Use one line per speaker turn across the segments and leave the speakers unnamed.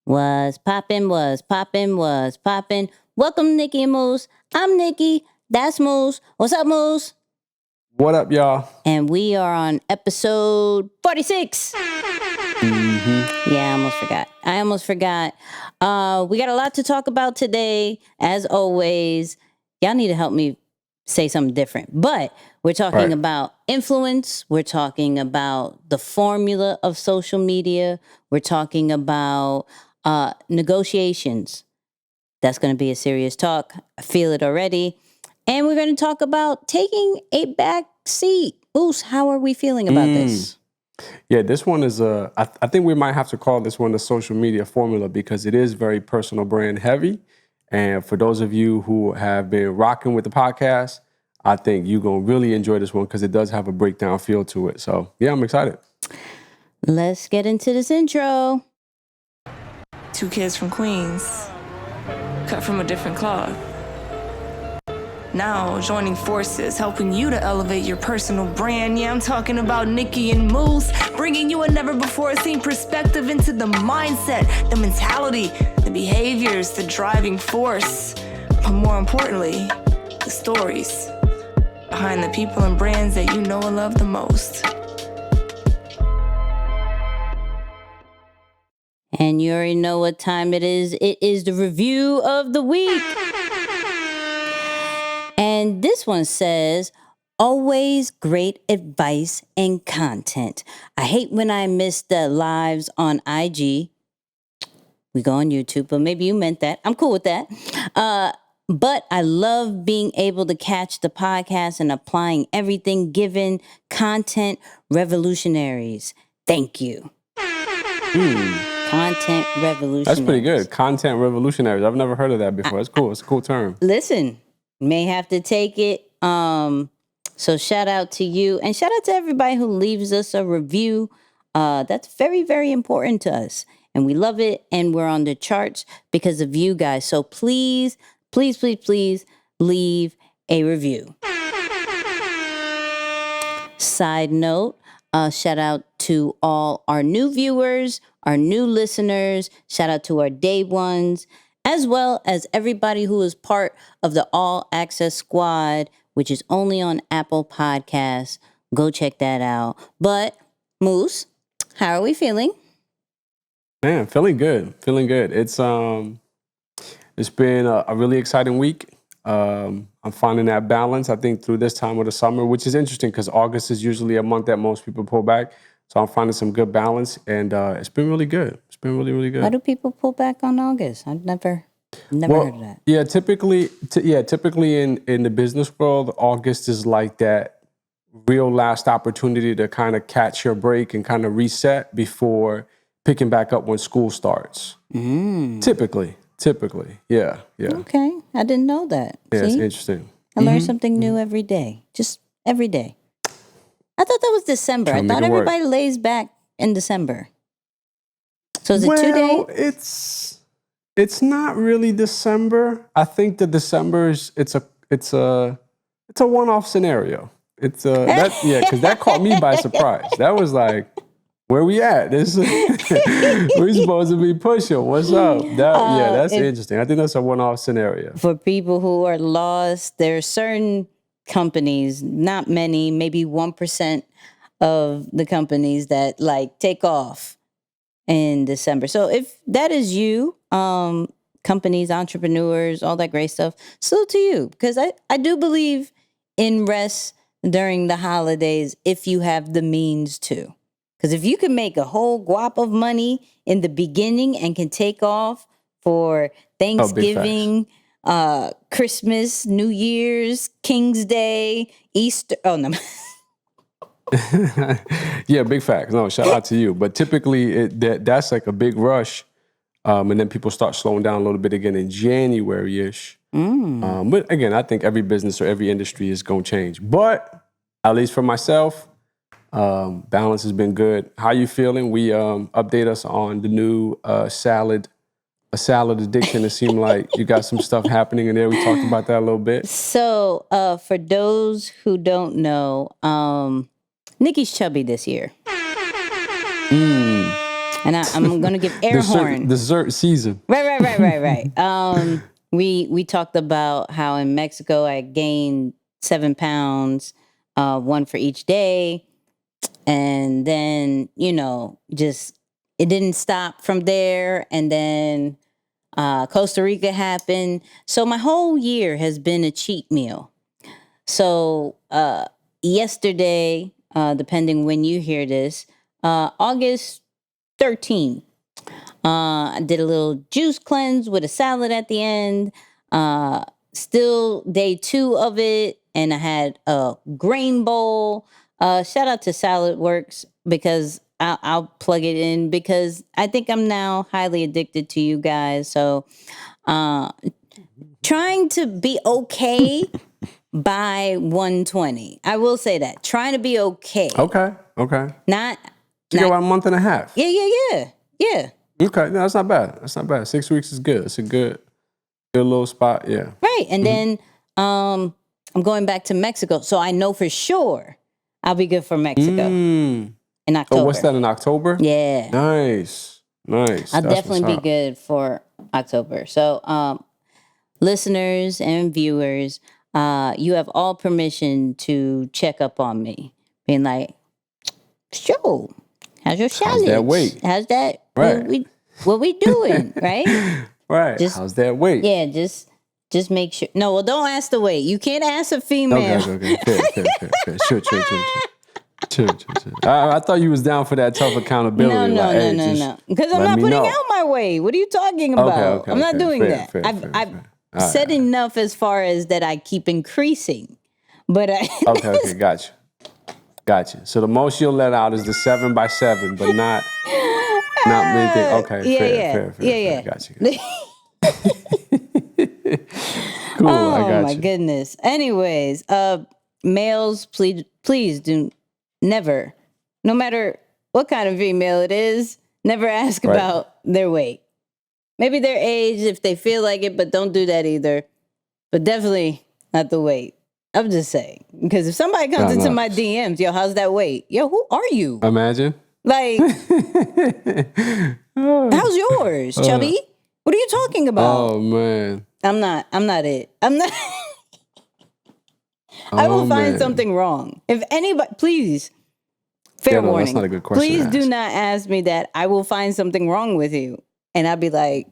Was poppin', was poppin', was poppin'. Welcome, Nikki and Moose. I'm Nikki. That's Moose. What's up, Moose?
What up, y'all?
And we are on episode 46. Yeah, I almost forgot. We got a lot to talk about today, as always. Y'all need to help me say something different. But we're talking about influence. We're talking about the formula of social media. We're talking about negotiations. That's going to be a serious talk. I feel it already. And we're going to talk about taking a back seat. Moose, how are we feeling about this?
Yeah, this one is I think we might have to call this one the social media formula because it is very personal brand heavy. And for those of you who have been rocking with the podcast, I think you're going to really enjoy this one because it does have a breakdown feel to it. So, yeah, I'm excited.
Let's get into this intro.
Two kids from Queens, cut from a different cloth. Now joining forces, helping you to elevate your personal brand. Yeah, I'm talking about Nikki and Moose, bringing you a never-before-seen perspective into the mindset, the mentality, the behaviors, the driving force, but more importantly, the stories behind the people and brands that you know and love the most.
And you already know what time it is. It is the review of the week. And this one says, always great advice and content. I hate when I miss the lives on IG. We go on YouTube, but maybe you meant that. I'm cool with that. But I love being able to catch the podcast and applying everything given. Content revolutionaries. Thank you. Content revolutionaries.
That's pretty good. Content revolutionaries. I've never heard of that before. It's cool. It's a cool term.
Listen, may have to take it. So shout out to you and shout out to everybody who leaves us a review. That's very, very important to us. And we love it. And we're on the charts because of you guys. So please, please, please, please leave a review. Side note, shout out to all our new viewers, our new listeners. Shout out to our day ones, as well as everybody who is part of the All Access Squad, which is only on Apple Podcasts. Go check that out. But, Moose, how are we feeling?
Man, feeling good. Feeling good. It's been a really exciting week. I'm finding that balance, I think, through this time of the summer, which is interesting because August is usually a month that most people pull back. So I'm finding some good balance, and it's been really good. It's been really, really good.
Why do people pull back on August? I've never heard of that.
Yeah, typically in the business world, August is like that real last opportunity to kind of catch your break and kind of reset before picking back up when school starts. Typically, yeah.
Okay, I didn't know that.
Yeah,
See?
it's interesting.
I learn something new every day, just every day. I thought that was December. I thought everybody lays back in December. So is it 2 days?
It's not really December. I think that December is it's a one-off scenario. Because that caught me by surprise. That was like, where we at? We're supposed to be pushing. What's up? That's interesting. I think that's a one-off scenario.
For people who are lost, there are certain companies, not many, maybe 1% of the companies that like take off in December. So if that is you, companies, entrepreneurs, all that great stuff, salute to you. Because I do believe in rest during the holidays if you have the means to. Because if you can make a whole guap of money in the beginning and can take off for Thanksgiving, Christmas, New Year's, King's Day, Easter. Oh, no.
Yeah, big facts. No, shout out to you. But typically, that's like a big rush. And then people start slowing down a little bit again in January-ish. But again, I think every business or every industry is going to change. But at least for myself, balance has been good. How you feeling? We update us on the new salad addiction. It seemed like you got some stuff happening in there. We talked about that a little bit.
So for those who don't know, Nikki's chubby this year. And I'm going to give air horn.
Dessert season.
Right. We talked about how in Mexico I gained 7 pounds, 1 for each day. And then, just it didn't stop from there. And then Costa Rica happened. So my whole year has been a cheat meal. So yesterday, depending when you hear this, August 13th, I did a little juice cleanse with a salad at the end. Still day 2 of it. And I had a grain bowl. Shout out to Salad Works because I'll plug it in because I think I'm now highly addicted to you guys. So trying to be okay by 120. I will say that. Trying to be okay.
Okay.
Not
You got about a month and a half.
Yeah.
Okay, no, that's not bad. 6 weeks is good. It's a good little spot. Yeah.
Right. And then I'm going back to Mexico. So I know for sure I'll be good for Mexico in October.
Oh, what's that in October?
Yeah.
Nice.
I'll
That's
definitely
what's
be
up.
good for October. So listeners and viewers, you have all permission to check up on me. Being like, Joe, how's your challenge?
that weight?
How's that?
Right.
What we doing? Right?
Right.
Just-
How's that weight?
Yeah, just make sure. No, well, don't ask the weight. You can't ask a female.
Okay. Fair. Sure. I thought you was down for that tough accountability.
No. Because I'm
let
not
me
putting
know.
out my weight. What are you talking about?
Okay,
I'm not doing
fair,
that.
fair,
I've
fair.
said enough as far as that I keep increasing. But
Okay, gotcha. So the most you'll let out is the 7x7, but not anything. Okay, fair. Gotcha. Cool, I got
my
you.
goodness. Anyways, males, please do never, no matter what kind of female it is, never ask
Right.
about their weight. Maybe their age if they feel like it, but don't do that either. But definitely not the weight. I'm just saying. Because if somebody comes into
No.
my DMs, yo, how's that weight? Yo, who are you?
Imagine.
Like, how's yours, chubby? What are you talking about?
Oh man.
I'm not it. I'm not. I will find
man.
something wrong. If anybody, please, fair
Yeah, no,
warning.
that's not a good question
Please
to
do
ask.
not ask me that. I will find something wrong with you. And I'll be like,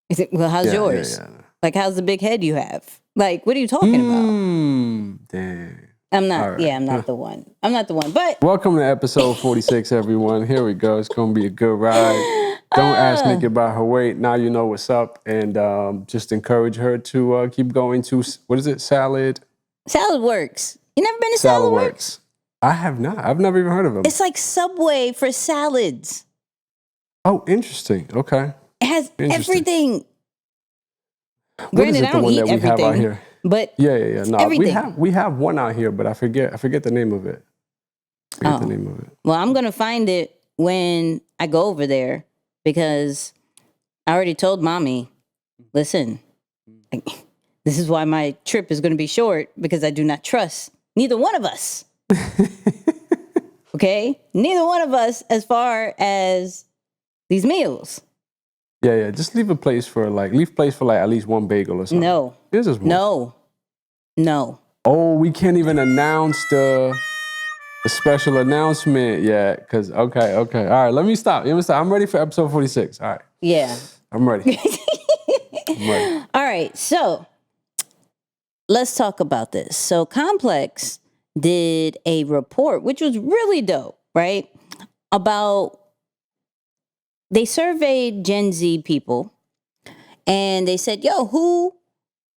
is it, well, how's yours?
Yeah.
Like, how's the big head you have? Like, what are you talking about?
Damn.
I'm not,
all right.
I'm not the one. I'm not the one. But
Welcome to episode 46, everyone. Here we go. It's gonna be a good ride. Don't ask Nikki about her weight. Now you know what's up, and just encourage her to keep going to what is it? Salad
Works. You never been to Salad Works?
I have not. I've never even heard of them.
It's like Subway for salads.
Oh, interesting. Okay.
It has
Interesting.
everything.
What is
Granted,
it,
I
the
don't
one
eat
that we have out
everything,
here?
but
Yeah. No,
everything.
we have one out here, but I forget the name of it. The name of it.
well, I'm gonna find it when I go over there because I already told mommy, listen, this is why my trip is gonna be short because I do not trust neither one of us. Okay? Neither one of us as far as these meals.
Yeah. Just leave place for at least one bagel or something.
No.
It's just one.
No.
Oh, we can't even announce the special announcement yet. Cause okay. All right, let me stop. I'm ready for episode 46. All right.
Yeah.
I'm ready.
All right, so let's talk about this. So Complex did a report, which was really dope, right? They surveyed Gen Z people and they said, yo, who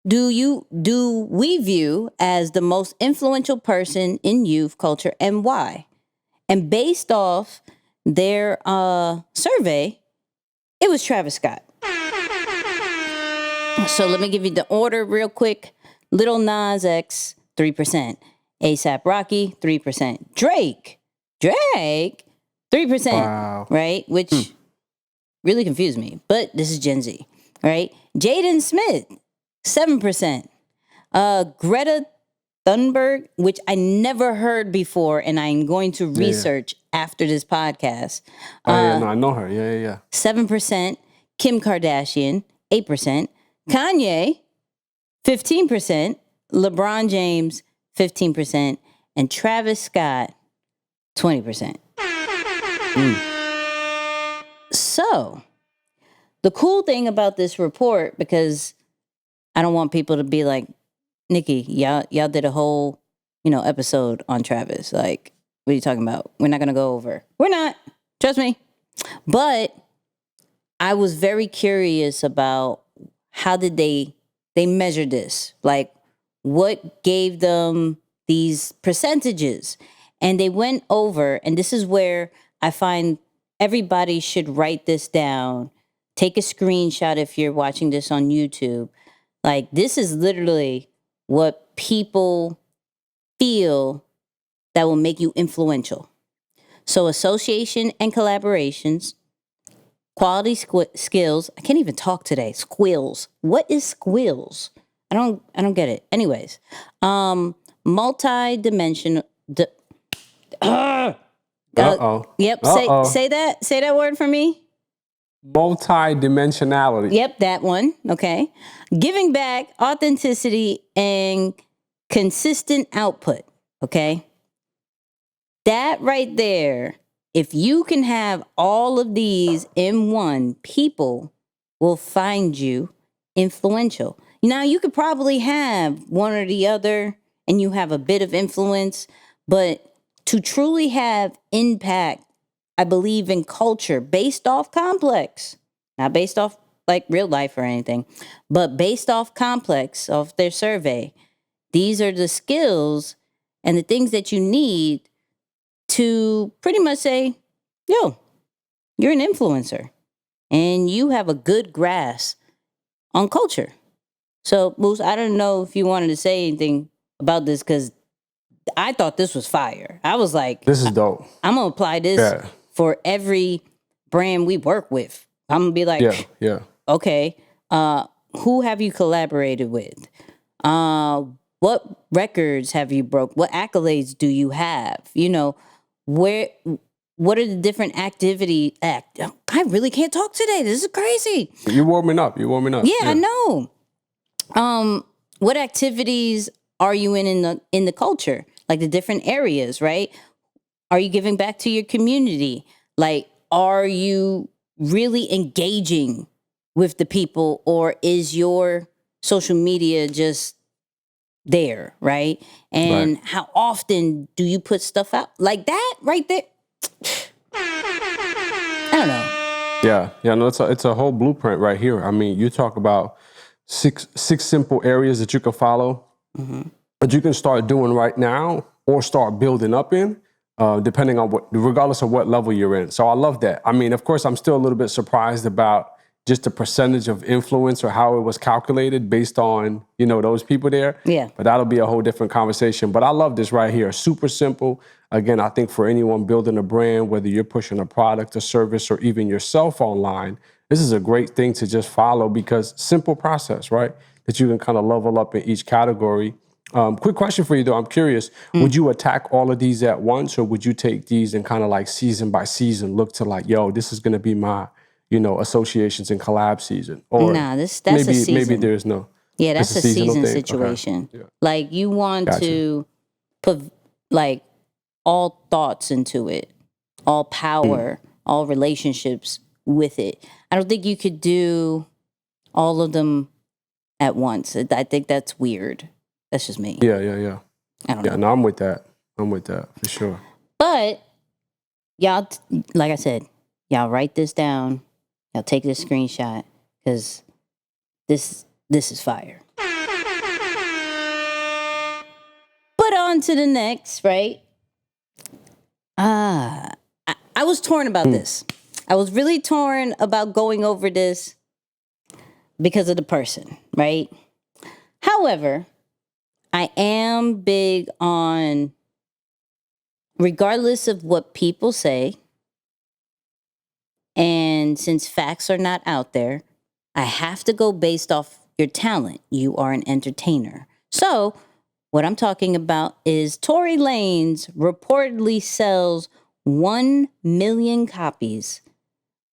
do we view as the most influential person in youth culture and why? And based off their survey, it was Travis Scott. So let me give you the order real quick. Lil Nas X, 3%. A$AP Rocky, 3%. Drake, 3%.
Wow.
Right? Which really confused me. But this is Gen Z, right? Jaden Smith, 7%. Greta Thunberg, which I never heard before, and I'm going to research after this podcast.
Oh, yeah, no, I know her. Yeah, yeah, yeah.
7%, Kim Kardashian, 8%, Kanye, 15%, LeBron James, 15%, and Travis Scott, 20%. So, the cool thing about this report, because I don't want people to be like, Nikki, y'all did a whole, episode on Travis. Like, what are you talking about? We're not going to go over. We're not. Trust me. But I was very curious about how did they measure this? Like, what gave them these percentages? And they went over, and this is where I find everybody should write this down. Take a screenshot if you're watching this on YouTube. Like, this is literally what people feel that will make you influential. So association and collaborations, quality skills. I can't even talk today. Squills. What is squills? I don't get it. Anyways, multi-dimensional.
Uh-oh.
Yep.
Uh-oh.
Say that word for me.
Multi-dimensionality.
Yep, that one. Okay. Giving back, authenticity, and consistent output. Okay. That right there, if you can have all of these in one, people will find you influential. Now, you could probably have one or the other and you have a bit of influence, but to truly have impact, I believe in culture based off complex, not based off like real life or anything, but based off complex, off their survey. These are the skills and the things that you need to pretty much say, yo, you're an influencer and you have a good grasp on culture. So, Moose, I don't know if you wanted to say anything about this because I thought this was fire. I was like,
This is dope.
I'm going to apply this for every brand we work with. I'm going to be like,
Yeah.
okay, who have you collaborated with? What records have you broke? What accolades do you have? What are the different activity I really can't talk today. This is crazy.
You're warming up.
Yeah, I know. What activities are you in the culture? Like the different areas, right? Are you giving back to your community? Like, are you really engaging with the people, or is your social media just there, right? And how often do you put stuff out like that right there? I don't know.
Yeah. No, it's a whole blueprint right here. I mean, you talk about six simple areas that you can follow, that you can start doing right now or start building up in, depending on regardless of what level you're in. So I love that. I mean, of course, I'm still a little bit surprised about just the percentage of influence or how it was calculated based on, those people there.
Yeah.
But that'll be a whole different conversation. But I love this right here. Super simple. Again, I think for anyone building a brand, whether you're pushing a product, a service, or even yourself online, this is a great thing to just follow because simple process, right? That you can kind of level up in each category. Quick question for you though. I'm curious, would you attack all of these at once, or would you take these and kind of like season by season look to like, yo, this is going to be my, associations and collab season? Or
nah, that's
maybe,
a season.
Maybe there's no.
Yeah, that's a
seasonal
season
thing.
situation.
Okay. Yeah.
Like you want
Gotcha.
to put like all thoughts into it, all power, all relationships with it. I don't think you could do all of them at once. I think that's weird. That's just me.
Yeah.
I don't
Yeah,
know.
no, I'm with that for sure.
But y'all, like I said, y'all write this down. Y'all take this screenshot because this is fire. But on to the next, right? I was torn about this. I was really torn about going over this because of the person, right? However, I am big on, regardless of what people say, and since facts are not out there, I have to go based off your talent. You are an entertainer. So what I'm talking about is Tory Lanez reportedly sells 1 million copies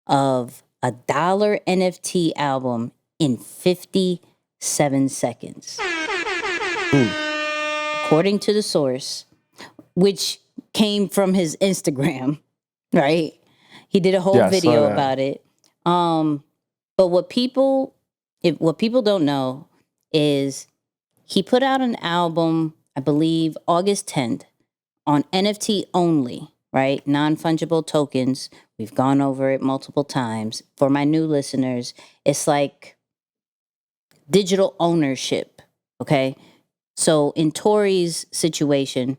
of a dollar NFT album in 57 seconds. According to the source, which came from his Instagram, right? He did a whole
Yeah, I saw
video
that.
about it. But what people don't know is he put out an album, I believe August 10th, on NFT only, right? Non-fungible tokens. We've gone over it multiple times. For my new listeners, it's like digital ownership, okay? So in Tory's situation,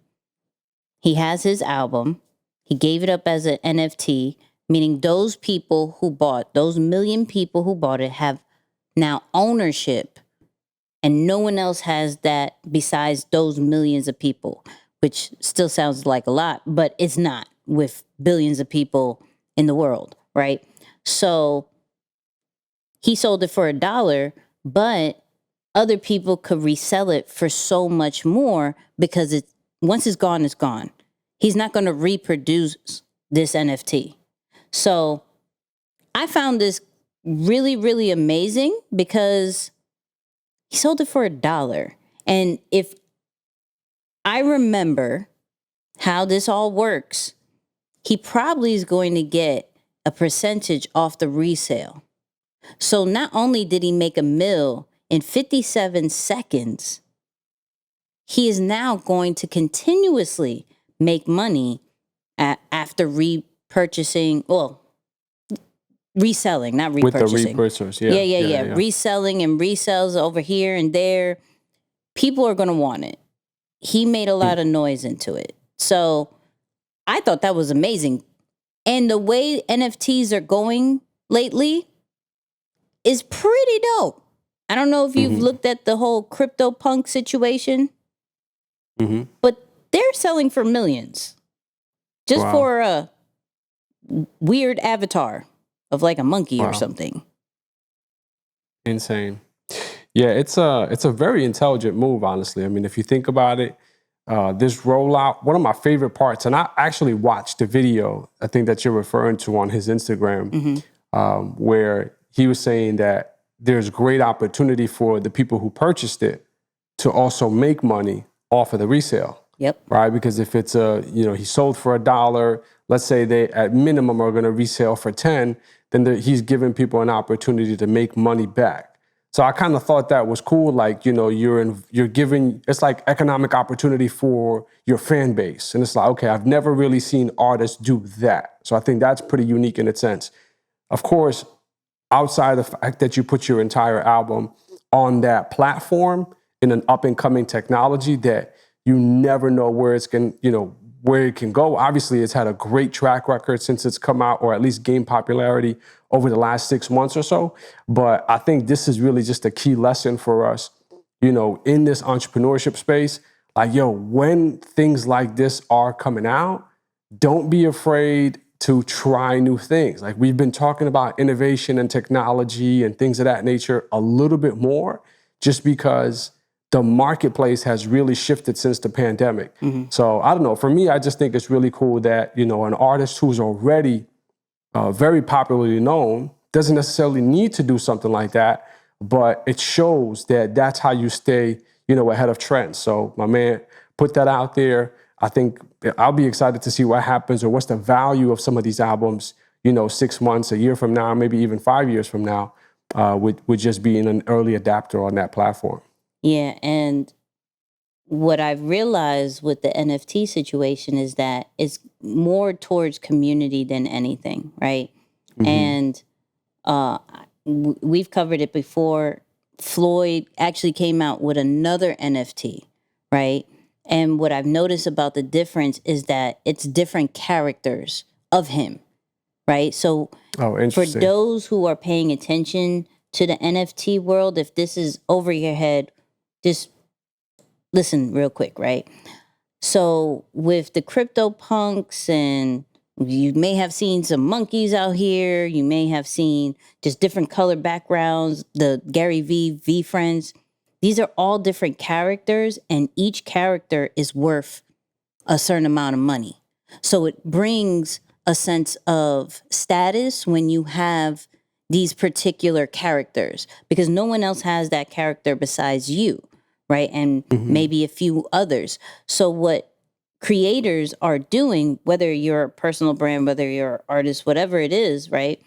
he has his album. He gave it up as an NFT, meaning those people who bought, those million people who bought it have now ownership, and no one else has that besides those millions of people, which still sounds like a lot, but it's not with billions of people in the world, right? So he sold it for $1, but other people could resell it for so much more because once it's gone, it's gone. He's not going to reproduce this NFT. So I found this really, really amazing because he sold it for $1. And if I remember how this all works, he probably is going to get a percentage off the resale. So not only did he make $1 million in 57 seconds, he is now going to continuously make money after repurchasing, well, reselling, not repurchasing.
With the repurchasers, yeah.
Yeah. Reselling and resells over here and there. People are going to want it. He made a lot of noise into it. So I thought that was amazing. And the way NFTs are going lately is pretty dope. I don't know if you've looked at the whole CryptoPunk situation, but they're selling for millions just for a weird avatar of like a monkey or something.
Insane. Yeah, it's a very intelligent move, honestly. I mean, if you think about it, this rollout, one of my favorite parts, and I actually watched the video, I think that you're referring to on his Instagram, where he was saying that there's great opportunity for the people who purchased it to also make money off of the resale.
Yep.
Right? Because if it's he sold for $1, let's say they at minimum are going to resell for 10, then he's giving people an opportunity to make money back. So I kind of thought that was cool. Like, you're giving, it's like economic opportunity for your fan base. And it's like, okay, I've never really seen artists do that. So I think that's pretty unique in a sense. Of course, outside the fact that you put your entire album on that platform in an up and coming technology that you never know where it's where it can go. Obviously, it's had a great track record since it's come out, or at least gained popularity over the last 6 months or so. But I think this is really just a key lesson for us, in this entrepreneurship space. Like, when things like this are coming out, don't be afraid to try new things. Like, we've been talking about innovation and technology and things of that nature a little bit more, just because the marketplace has really shifted since the pandemic. So I don't know. For me, I just think it's really cool that, an artist who's already very popularly known doesn't necessarily need to do something like that, but it shows that that's how you stay, ahead of trends. So my man put that out there. I think I'll be excited to see what happens, or what's the value of some of these albums, 6 months, a year from now, maybe even 5 years from now, with just being an early adapter on that platform.
Yeah, and what I've realized with the NFT situation is that it's more towards community than anything, right? And we've covered it before. Floyd actually came out with another NFT, right? And what I've noticed about the difference is that it's different characters of him, right? So for
interesting.
those who are paying attention to the NFT world, if this is over your head, just listen real quick, right? So with the CryptoPunks, and you may have seen some monkeys out here, you may have seen just different color backgrounds, the Gary V friends. These are all different characters, and each character is worth a certain amount of money. So it brings a sense of status when you have these particular characters, because no one else has that character besides you, right? And maybe a few others. So what creators are doing, whether you're a personal brand, whether you're an artist, whatever it is, right?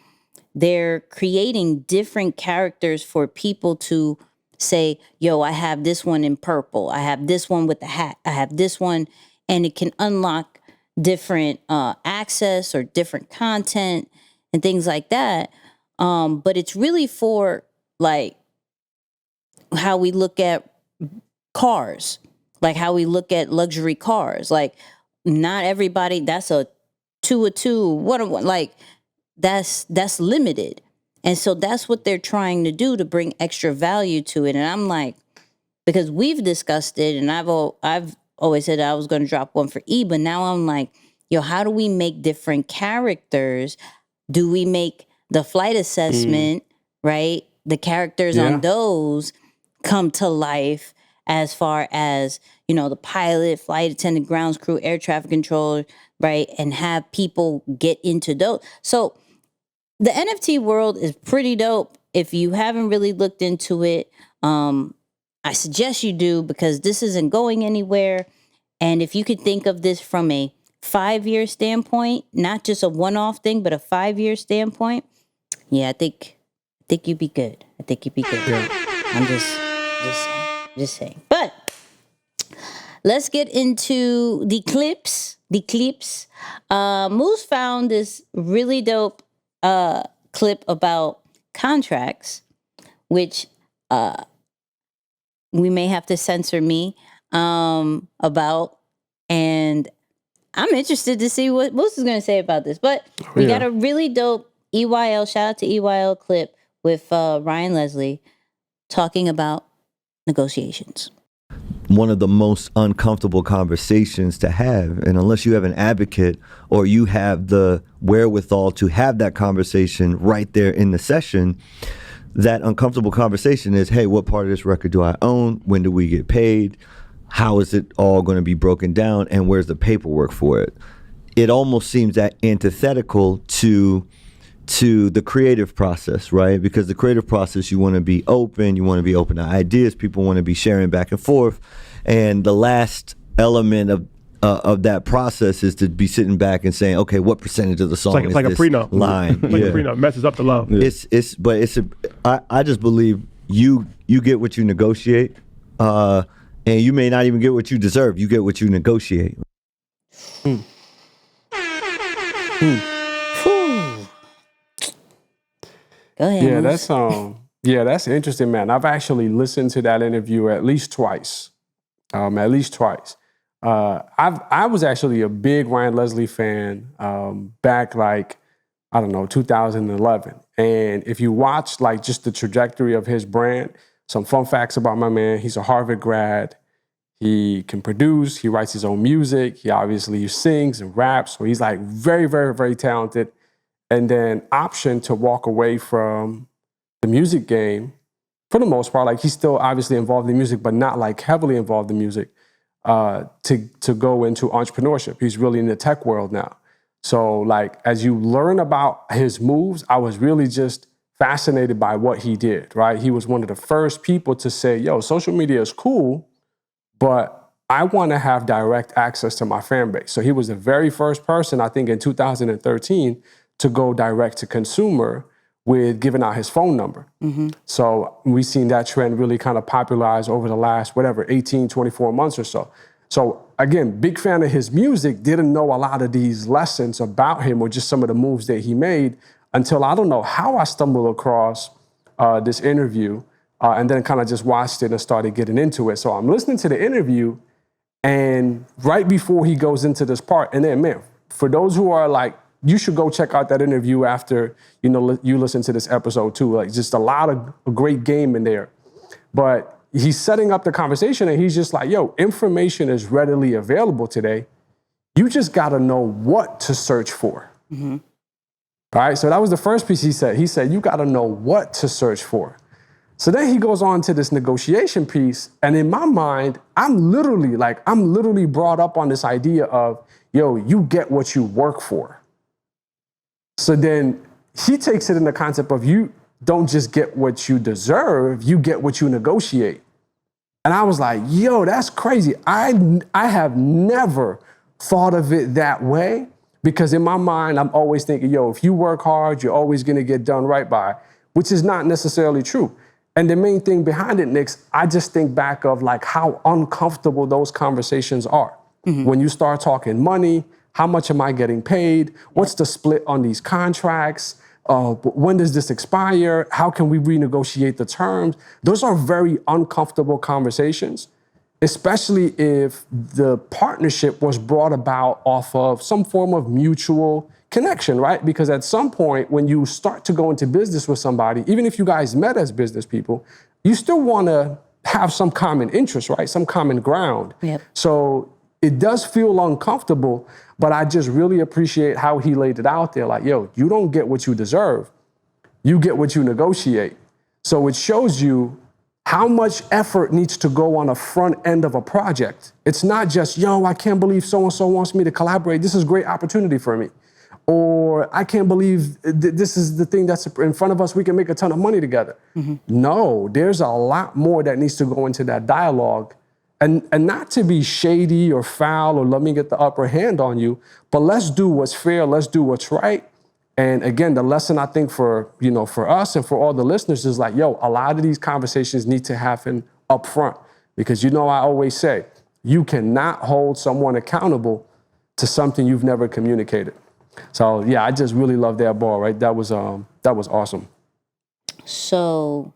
They're creating different characters for people to say, yo, I have this one in purple. I have this one with the hat. I have this one. And it can unlock different access or different content and things like that. But it's really for like how we look at cars, like how we look at luxury cars. Like not everybody, that's a 2 what like that's limited. And so that's what they're trying to do to bring extra value to it. And I'm like, because we've discussed it, and I've always said I was going to drop one for E, but now I'm like, yo, how do we make different characters? Do we make the flight assessment, right? The characters on those come to life as far as, you know, the pilot, flight attendant, grounds crew, air traffic controller, right? And have people get into those. So the NFT world is pretty dope. If you haven't really looked into it, I suggest you do, because this isn't going anywhere. And if you could think of this from a 5-year standpoint, not just a one-off thing, but a 5-year standpoint, yeah, I think you'd be good. I think you'd be good. Yeah. I'm just saying. But let's get into the clips. Moose found this really dope clip about contracts, which we may have to censor me about, and I'm interested to see what Moose is going to say about this. But we got a really dope EYL, shout out to EYL clip with Ryan Leslie talking about negotiations.
One of the most uncomfortable conversations to have. And unless you have an advocate or you have the wherewithal to have that conversation right there in the session, that uncomfortable conversation is, hey, what part of this record do I own? When do we get paid? How is it all going to be broken down? And where's the paperwork for it? It almost seems that antithetical to the creative process, right? Because the creative process, you want to be open to ideas, people want to be sharing back and forth. And the last element of that process is to be sitting back and saying, okay, what percentage of the song is
like
this
a prenup
line?
like a prenup messes up the love.
I just believe you get what you negotiate, and you may not even get what you deserve. You get what you negotiate.
Go ahead.
That's interesting, man. I've actually listened to that interview at least twice. I was actually a big Ryan Leslie fan back 2011. And if you watch like just the trajectory of his brand, some fun facts about my man: he's a Harvard grad. He can produce. He writes his own music. He obviously sings and raps. So he's like very, very, very talented. And then option to walk away from the music game for the most part. Like he's still obviously involved in music, but not like heavily involved in music, to go into entrepreneurship. He's really in the tech world now. So like, as you learn about his moves, I was really just fascinated by what he did, right? He was one of the first people to say, yo, social media is cool, but I want to have direct access to my fan base. So he was the very first person, I think in 2013, to go direct to consumer with giving out his phone number. Mm-hmm. So we've seen that trend really kind of popularize over the last, 18, 24 months or so. So again, big fan of his music, didn't know a lot of these lessons about him or just some of the moves that he made until I don't know how I stumbled across this interview and then kind of just watched it and started getting into it. So I'm listening to the interview, and right before he goes into this part, and then, man, for those who are like, you should go check out that interview after, you listen to this episode too. Like just a lot of great game in there. But he's setting up the conversation and he's just like, yo, information is readily available today. You just got to know what to search for. Mm-hmm. All right. So that was the first piece he said. He said, you got to know what to search for. So then he goes on to this negotiation piece. And in my mind, I'm literally brought up on this idea of, yo, you get what you work for. So then he takes it in the concept of you don't just get what you deserve, you get what you negotiate. And I was like, yo, that's crazy. I have never thought of it that way, because in my mind, I'm always thinking, yo, if you work hard, you're always going to get done right by, which is not necessarily true. And the main thing behind it, Nix, I just think back of like how uncomfortable those conversations are. When you start talking money, how much am I getting paid? What's the split on these contracts? When does this expire? How can we renegotiate the terms? Those are very uncomfortable conversations, especially if the partnership was brought about off of some form of mutual connection, right? Because at some point, when you start to go into business with somebody, even if you guys met as business people, you still want to have some common interest, right? Some common ground.
Yep.
So it does feel uncomfortable, but I just really appreciate how he laid it out there. Like, yo, you don't get what you deserve. You get what you negotiate. So it shows you how much effort needs to go on the front end of a project. It's not just, yo, I can't believe so-and-so wants me to collaborate. This is a great opportunity for me. Or I can't believe this is the thing that's in front of us. We can make a ton of money together. No, there's a lot more that needs to go into that dialogue. And not to be shady or foul or let me get the upper hand on you, but let's do what's fair. Let's do what's right. And again, the lesson I think for us and for all the listeners is like, yo, a lot of these conversations need to happen up front, because I always say, you cannot hold someone accountable to something you've never communicated. So yeah, I just really love that ball, right? That was awesome.
So,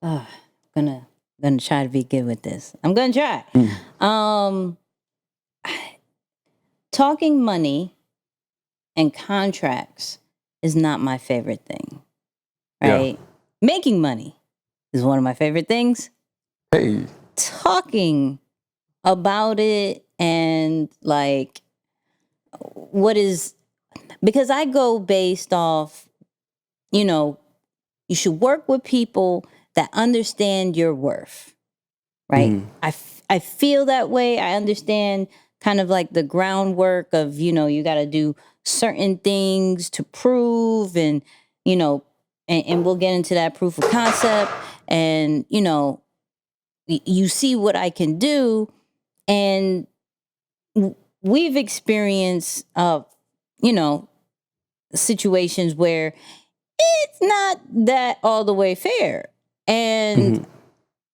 gonna try to be good with this. I'm gonna try. Talking money and contracts is not my favorite thing, right?
Yeah.
Making money is one of my favorite things.
Hey.
Talking about it and like because I go based off, you should work with people that understand your worth, right? I feel that way. I understand kind of like the groundwork of, you got to do certain things to prove and we'll get into that proof of concept and, you see what I can do. And we've experienced, situations where it's not that all the way fair. And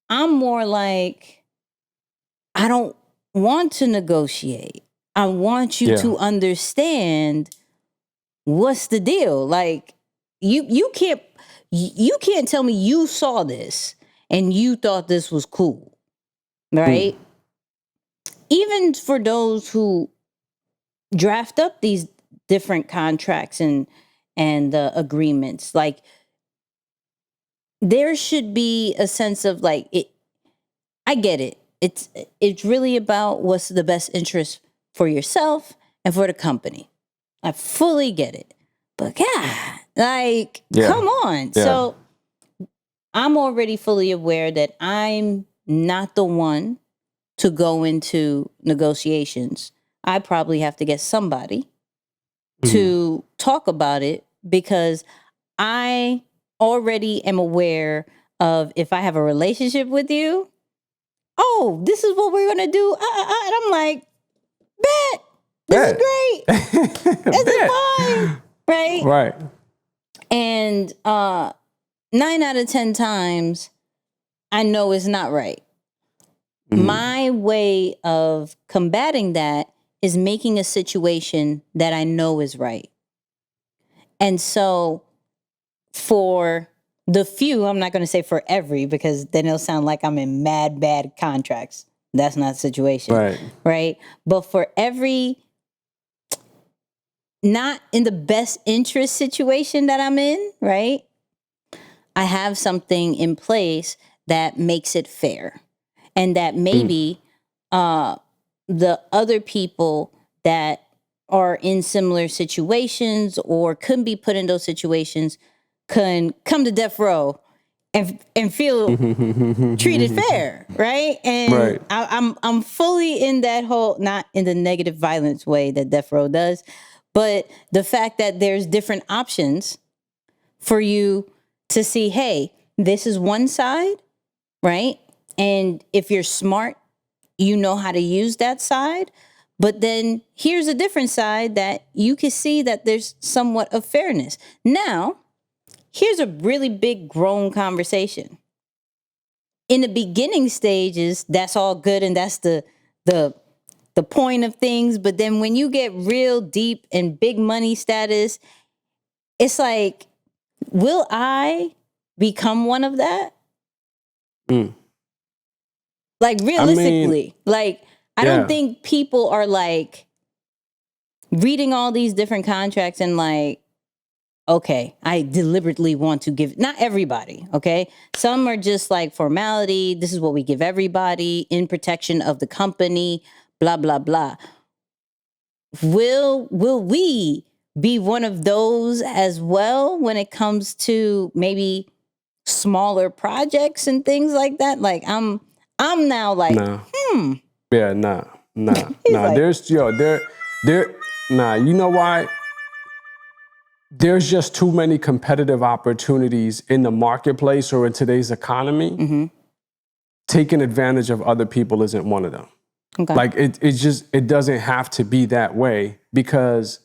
I'm more like, I don't want to negotiate. I want you to understand what's the deal. Like you can't tell me you saw this and you thought this was cool, right? Even for those who draft up these different contracts and agreements, like there should be a sense of like it. I get it. It's really about what's the best interest for yourself and for the company. I fully get it. But God, come on.
Yeah.
So I'm already fully aware that I'm not the one to go into negotiations. I probably have to get somebody to talk about it, because I already am aware of, if I have a relationship with you, oh, this is what we're going to do. And I'm like, bet. This is great. This is fine. Right?
Right.
And 9 out of 10 times, I know it's not right. My way of combating that is making a situation that I know is right. And so for the few, I'm not going to say for every, because then it'll sound like I'm in mad, bad contracts. That's not the situation. Right? But for every not in the best interest situation that I'm in, right? I have something in place that makes it fair. And that maybe the other people that are in similar situations or could be put in those situations can come to death row and feel treated fair, right? And
Right.
I'm fully in that whole, not in the negative violence way that Death Row does, but the fact that there's different options for you to see, hey, this is one side, right? And if you're smart, you know how to use that side. But then here's a different side that you can see that there's somewhat of fairness. Now, here's a really big grown conversation. In the beginning stages, that's all good and that's the point of things. But then when you get real deep and big money status, it's like, will I become one of that? Like realistically, I don't think people are like reading all these different contracts and like, okay, I deliberately want to give, not everybody, okay? Some are just like formality. This is what we give everybody in protection of the company, blah, blah, blah. Will we be one of those as well when it comes to maybe smaller projects and things like that? Like I'm now like,
Yeah, nah.
like-
There's nah. You know why? There's just too many competitive opportunities in the marketplace or in today's economy. Taking advantage of other people isn't one of them.
Okay.
Like it doesn't have to be that way, because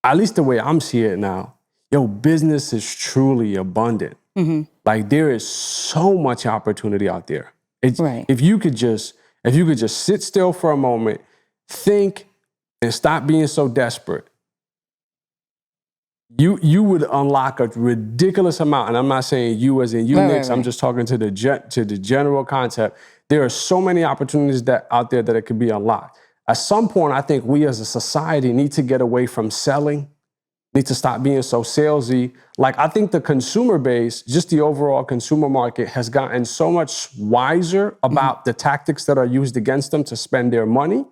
at least the way I'm seeing it now, business is truly abundant. Like there is so much opportunity out there.
Right.
If you could just sit still for a moment, think, and stop being so desperate, you would unlock a ridiculous amount. And I'm not saying you as in Unix. I'm just talking to the general concept. There are so many opportunities that out there that it could be unlocked. At some point, I think we as a society need to get away from selling, need to stop being so salesy. Like I think the consumer base, just the overall consumer market, has gotten so much wiser about the tactics that are used against them to spend their money,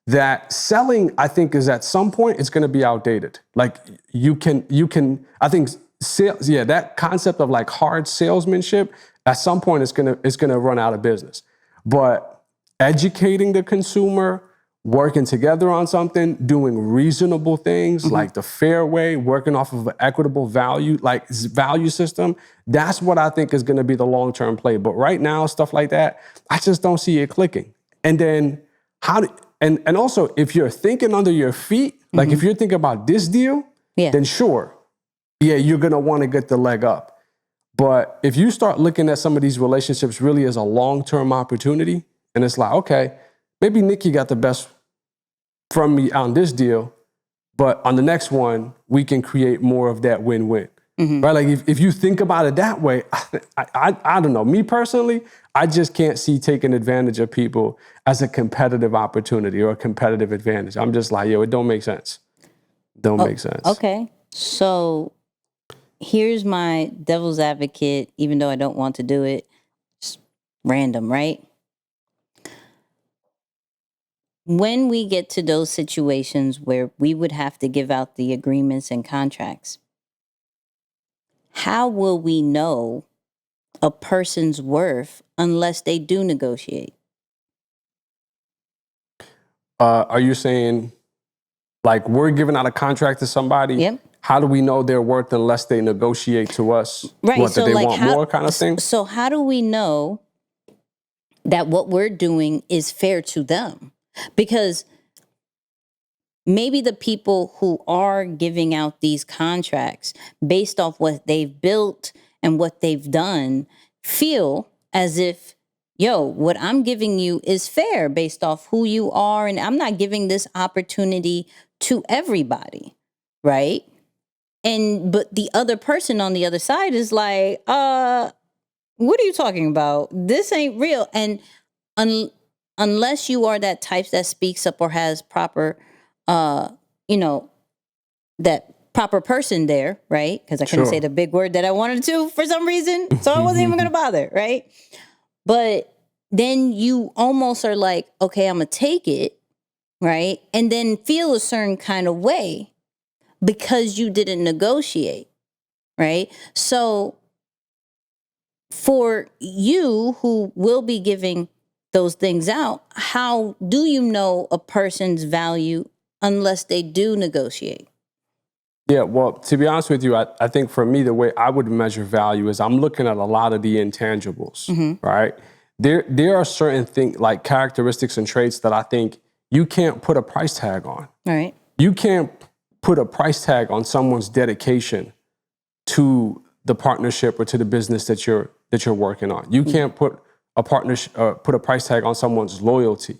that selling, I think, is at some point, it's going to be outdated. Like you can, I think sales, that concept of like hard salesmanship, at some point it's going to run out of business. But educating the consumer, working together on something, doing reasonable things like the fair way, working off of an equitable value, like value system, that's what I think is going to be the long-term play. But right now, stuff like that, I just don't see it clicking. And then and also, if you're thinking under your feet, like if you're thinking about this deal, then sure, you're going to want to get the leg up. But if you start looking at some of these relationships really as a long-term opportunity, and it's like, okay, maybe Nikki got the best from me on this deal, but on the next one, we can create more of that win-win. Right? Like if you think about it that way, I don't know. Me personally, I just can't see taking advantage of people as a competitive opportunity or a competitive advantage. I'm just like, it don't make sense. Don't make sense.
Okay. So here's my devil's advocate, even though I don't want to do it. Just random, right? When we get to those situations where we would have to give out the agreements and contracts, how will we know a person's worth unless they do negotiate?
Are you saying like we're giving out a contract to somebody?
Yep.
How do we know their worth unless they negotiate to us?
Right.
What,
So
that they
like
want more kind of thing?
So how do we know that what we're doing is fair to them? Because maybe the people who are giving out these contracts based off what they've built and what they've done feel as if, what I'm giving you is fair based off who you are. And I'm not giving this opportunity to everybody, right? But the other person on the other side is like, what are you talking about? This ain't real. And unless you are that type that speaks up or has proper, that proper person there, right? Because I couldn't say the big word that I wanted to for some reason. So I wasn't even going to bother, right? But then you almost are like, okay, I'm going to take it, right? And then feel a certain kind of way because you didn't negotiate, right? So for you who will be giving those things out, how do you know a person's value unless they do negotiate?
Yeah, well, to be honest with you, I think for me, the way I would measure value is I'm looking at a lot of the intangibles, right? There are certain things like characteristics and traits that I think you can't put a price tag on.
All right.
You can't put a price tag on someone's dedication to the partnership or to the business that you're working on. You can't put a put a price tag on someone's loyalty,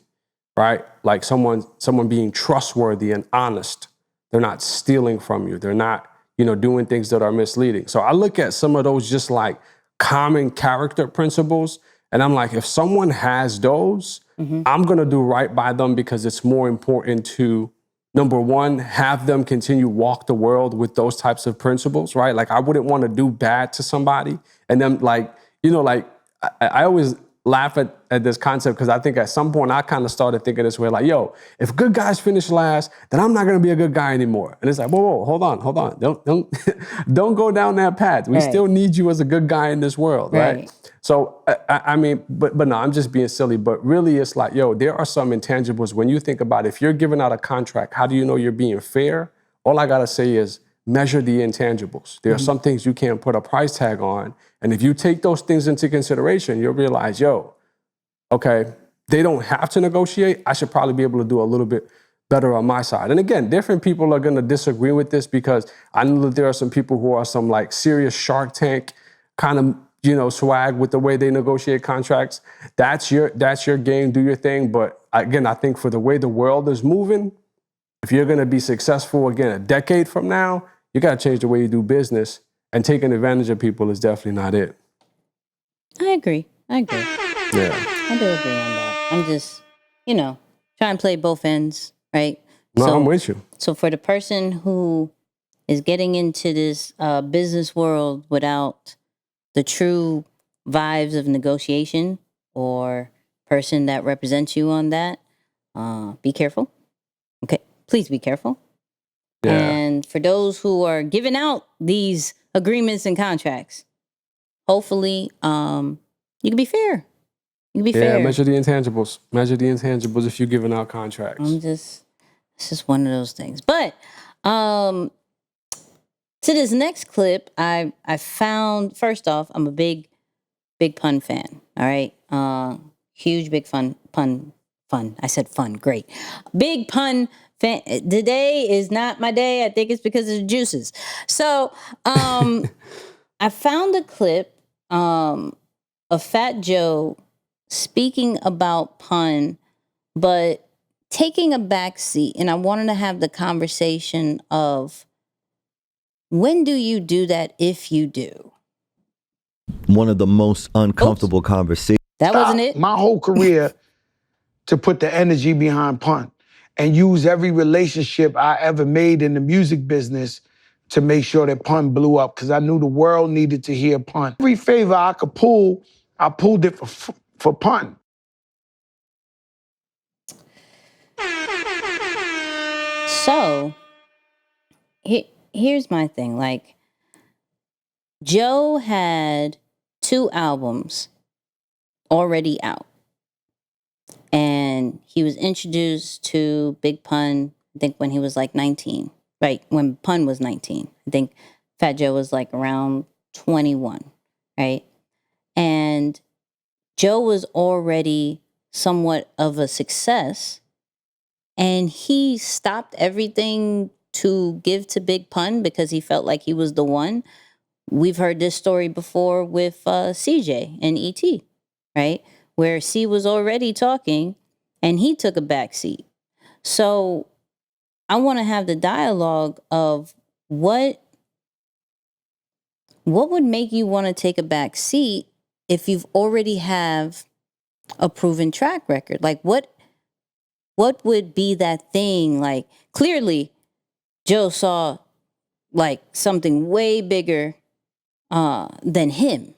right? Like someone being trustworthy and honest. They're not stealing from you. They're not, doing things that are misleading. So I look at some of those just like common character principles, and I'm like, if someone has those, I'm gonna do right by them because it's more important to, number one, have them continue walk the world with those types of principles, right? Like I wouldn't want to do bad to somebody, and then I always laugh at this concept because I think at some point I kind of started thinking this way, like, yo, if good guys finish last, then I'm not gonna be a good guy anymore. And it's like, whoa, hold on. Don't go down that path. We still need you as a good guy in this world, right? So I mean, but no, I'm just being silly. But really, it's like, yo, there are some intangibles when you think about if you're giving out a contract, how do you know you're being fair? All I gotta say is measure the intangibles. There are some things you can't put a price tag on. And if you take those things into consideration, you'll realize, yo, okay, they don't have to negotiate. I should probably be able to do a little bit better on my side. And again, different people are going to disagree with this because I know that there are some people who are some like serious Shark Tank kind of, swag with the way they negotiate contracts. That's your game, do your thing. But again, I think for the way the world is moving, if you're going to be successful again a decade from now, you got to change the way you do business. And taking advantage of people is definitely not it.
I agree.
Yeah.
I do agree on that. I'm just, trying to play both ends, right?
No, I'm with you.
So for the person who is getting into this business world without the true vibes of negotiation or person that represents you on that, be careful. Okay, please be careful. Yeah. And for those who are giving out these agreements and contracts, hopefully you can be fair. You can be fair.
Yeah, measure the intangibles. Measure the intangibles if you're giving out contracts.
It's just one of those things. But to this next clip, I found, first off, I'm a big pun fan. All right. Huge big fun. I said fun, great. Big pun fan. Today is not my day. I think it's because of the juices. So I found a clip of Fat Joe speaking about pun, but taking a back seat. And I wanted to have the conversation of, when do you do that if you do?
One of the most uncomfortable conversations.
That wasn't it?
My whole career to put the energy behind pun and use every relationship I ever made in the music business to make sure that pun blew up, because I knew the world needed to hear pun. Every favor I could pull, I pulled it for pun.
So, here's my thing. Like, Joe had 2 albums already out. And he was introduced to Big Pun, I think, when he was like 19. Right, when Pun was 19. I think Fat Joe was like around 21, right? And Joe was already somewhat of a success. And he stopped everything to give to Big Pun because he felt like he was the one. We've heard this story before with CJ and E.T., right? Where C was already talking and he took a back seat. So I want to have the dialogue of what would make you want to take a back seat if you've already have a proven track record? Like what would be that thing? Like, clearly Joe saw like something way bigger than him,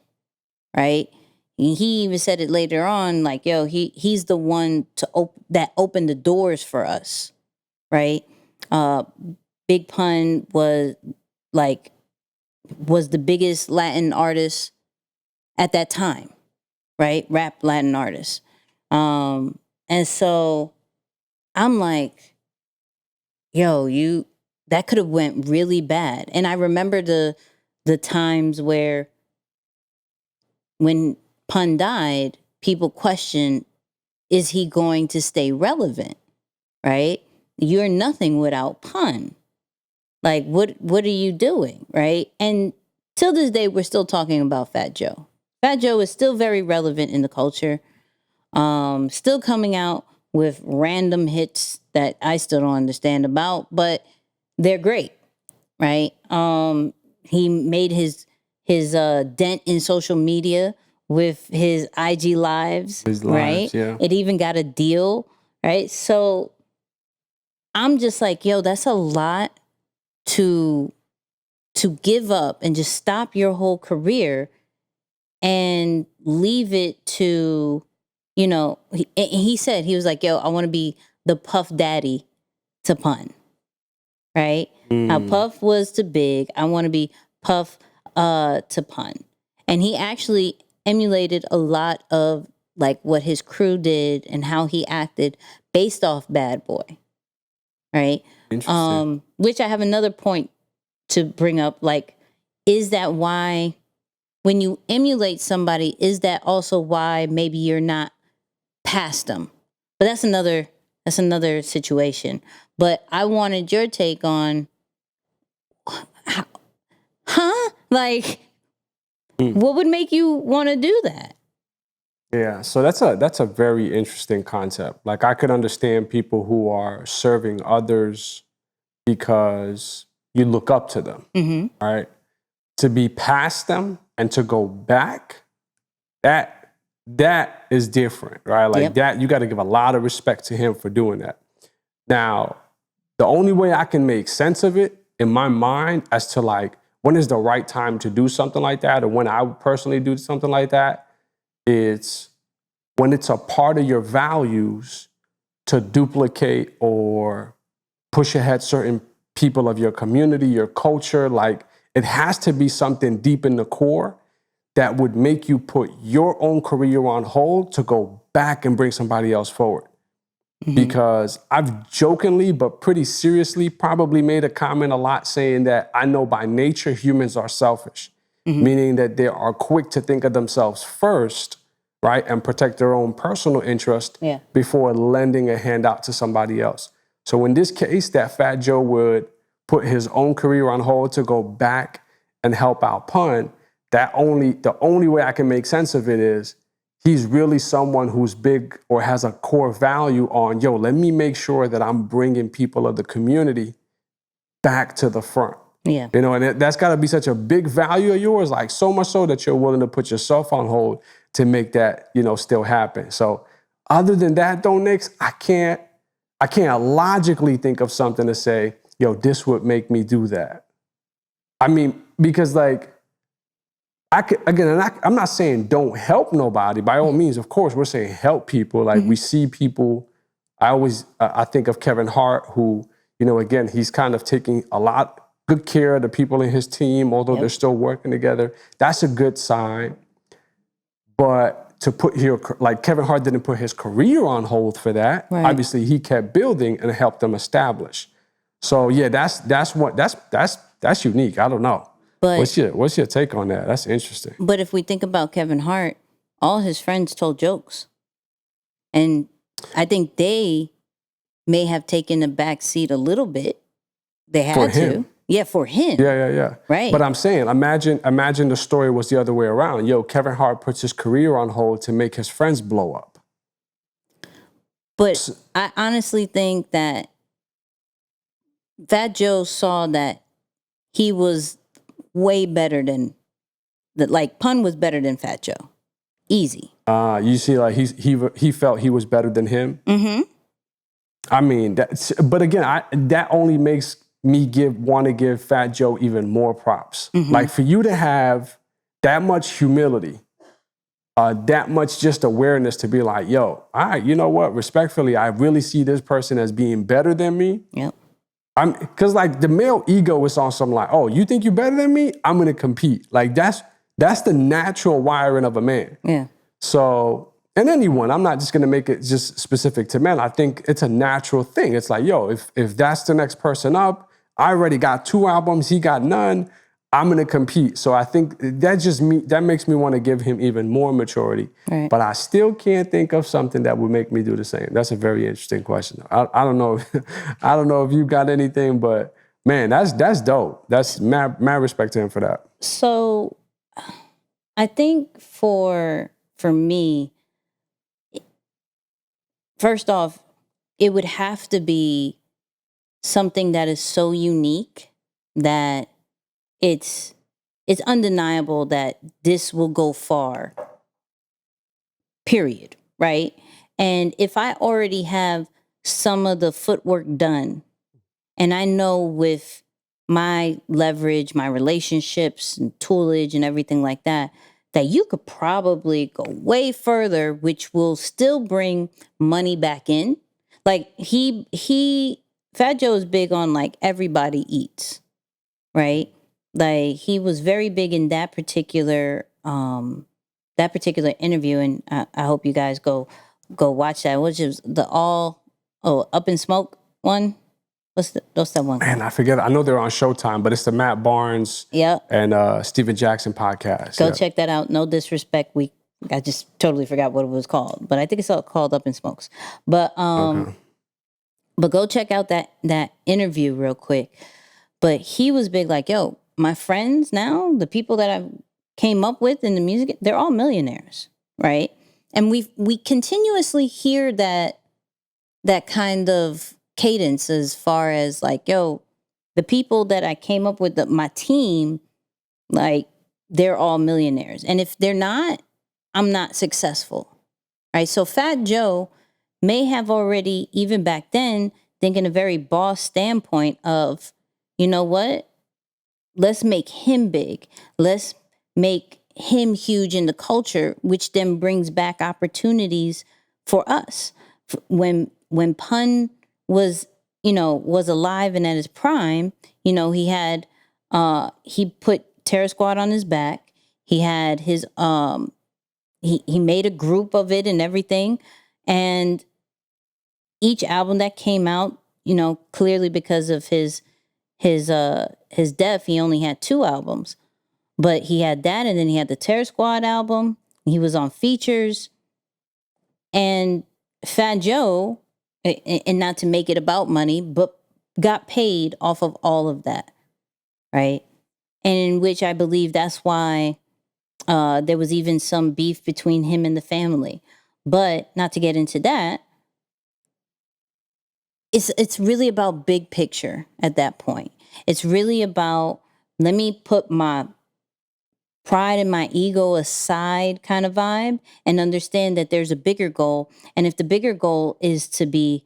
right? He even said it later on, like, yo, he's the one that opened the doors for us, right? Big Pun was the biggest Latin artist at that time, right? Rap Latin artists. And so I'm like, yo, that could have went really bad. And I remember the times where when Pun died, people questioned, is he going to stay relevant? Right? You're nothing without Pun. Like, what are you doing? Right? And till this day, we're still talking about Fat Joe. Fat Joe is still very relevant in the culture. Still coming out with random hits that I still don't understand about, but they're great, right? He made his dent in social media with his IG lives, right?
Yeah.
It even got a deal, right? So I'm just like, yo, that's a lot to give up and just stop your whole career and leave it to, you know, he said, he was like, yo, I want to be the Puff Daddy to Pun, right? How Puff was to Big, I want to be Puff to Pun. And he actually emulated a lot of like what his crew did and how he acted based off Bad Boy, right?
Interesting.
Which I have another point to bring up. Like, is that why when you emulate somebody, is that also why maybe you're not past them? But that's another situation. But I wanted your take on, like, what would make you want to do that?
Yeah, so that's a very interesting concept. Like, I could understand people who are serving others because you look up to them, right? To be past them and to go back, that is different, right? Like that, you got to give a lot of respect to him for doing that. Now, the only way I can make sense of it in my mind as to like when is the right time to do something like that, or when I would personally do something like that, it's when it's a part of your values to duplicate or push ahead certain people of your community, your culture. Like, it has to be something deep in the core that would make you put your own career on hold to go back and bring somebody else forward. Because I've jokingly, but pretty seriously, probably made a comment a lot saying that I know by nature humans are selfish, meaning that they are quick to think of themselves first, right? And protect their own personal interest before lending a hand out to somebody else. So in this case, that Fat Joe would put his own career on hold to go back and help out Pun. The only way I can make sense of it is he's really someone who's big or has a core value on, yo, let me make sure that I'm bringing people of the community back to the front.
Yeah.
You know, and that's got to be such a big value of yours, like so much so that you're willing to put yourself on hold to make that, you know, still happen. So other than that, though, Nix, I can't logically think of something to say, yo, this would make me do that. I mean, because like, I'm not saying don't help nobody. By all means, of course, we're saying help people. Like, we see people. I think of Kevin Hart, who, you know, again, he's kind of taking a lot good care of the people in his team, although they're still working together. That's a good sign. But to put here, like, Kevin Hart didn't put his career on hold for that.
Right.
Obviously, he kept building and helped them establish. So yeah, that's unique. I don't know.
But
What's your take on that? That's interesting.
But if we think about Kevin Hart, all his friends told jokes. And I think they may have taken a back seat a little bit. They had
For
to.
him.
Yeah, for him.
Yeah.
Right.
But I'm saying, imagine the story was the other way around. Yo, Kevin Hart puts his career on hold to make his friends blow up.
But I honestly think that Fat Joe saw that he was way better than like Pun was better than Fat Joe. Easy.
You see, like he felt he was better than him. I mean, but again, that only makes me want to give Fat Joe even more props. Like, for you to have that much humility, that much just awareness to be like, yo, all right, you know what? Respectfully, I really see this person as being better than me.
Yep.
Because like the male ego is on some like, oh, you think you're better than me? I'm gonna compete. Like that's That's the natural wiring of a man.
Yeah.
So, and anyone, I'm not just going to make it just specific to men. I think it's a natural thing. It's like, yo, if that's the next person up, I already got 2 albums, he got none, I'm going to compete. So I think that makes me want to give him even more maturity.
Right.
But I still can't think of something that would make me do the same. That's a very interesting question. I don't know. I don't know if you got anything, but man, that's dope. That's mad respect to him for that.
So I think for me, first off, it would have to be something that is so unique that it's undeniable that this will go far, period, right? And if I already have some of the footwork done, and I know with my leverage, my relationships and toolage and everything like that, that you could probably go way further, which will still bring money back in. Like Fat Joe is big on like everybody eats, right? Like he was very big in that particular interview, and I hope you guys go watch that. Which is Up in Smoke one. What's that one?
Man, I forget. I know they're on Showtime, but it's the Matt Barnes and Steven Jackson podcast.
Go check that out. No disrespect, I just totally forgot what it was called, but I think it's called Up in Smokes. But but go check out that interview real quick. But he was big like, yo, my friends now, the people that I came up with in the music, they're all millionaires, right? And we continuously hear that kind of cadence as far as like, yo, the people that I came up with, my team, like they're all millionaires. And if they're not, I'm not successful, right? So Fat Joe may have already, even back then, thinking a very boss standpoint of, you know what? Let's make him big. Let's make him huge in the culture, which then brings back opportunities for us. When Pun was alive and at his prime, he had he put Terror Squad on his back. He had his he made a group of it and everything, and each album that came out, clearly because of his death, he only had 2 albums. But he had that, and then he had the Terror Squad album. He was on features. And Fat Joe, and not to make it about money, but got paid off of all of that, right? And in which I believe that's why there was even some beef between him and the family. But not to get into that, it's really about big picture at that point. It's really about, let me put my pride and my ego aside kind of vibe and understand that there's a bigger goal. And if the bigger goal is to be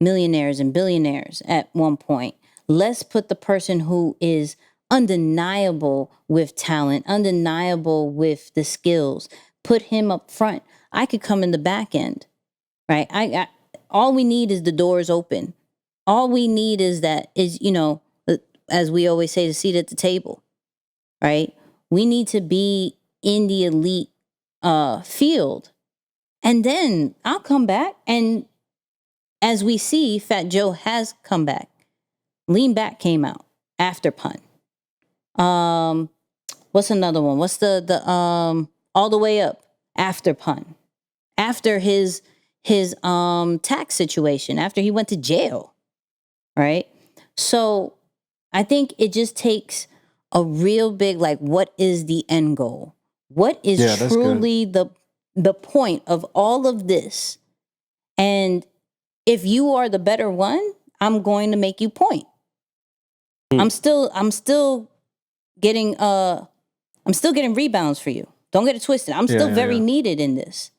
millionaires and billionaires at one point, let's put the person who is undeniable with talent, undeniable with the skills, put him up front. I could come in the back end, right? All we need is the doors open. All we need is as we always say, the seat at the table, right? We need to be in the elite field. And then I'll come back. And as we see, Fat Joe has come back. Lean Back came out after Pun. What's another one? What's the All the Way Up after Pun? After his tax situation, after he went to jail, right? So I think it just takes a real big, like, what is the end goal? What is truly the point of all of this? And if you are the better one, I'm going to make you point. I'm still getting rebounds for you. Don't get it twisted. I'm still very needed in this.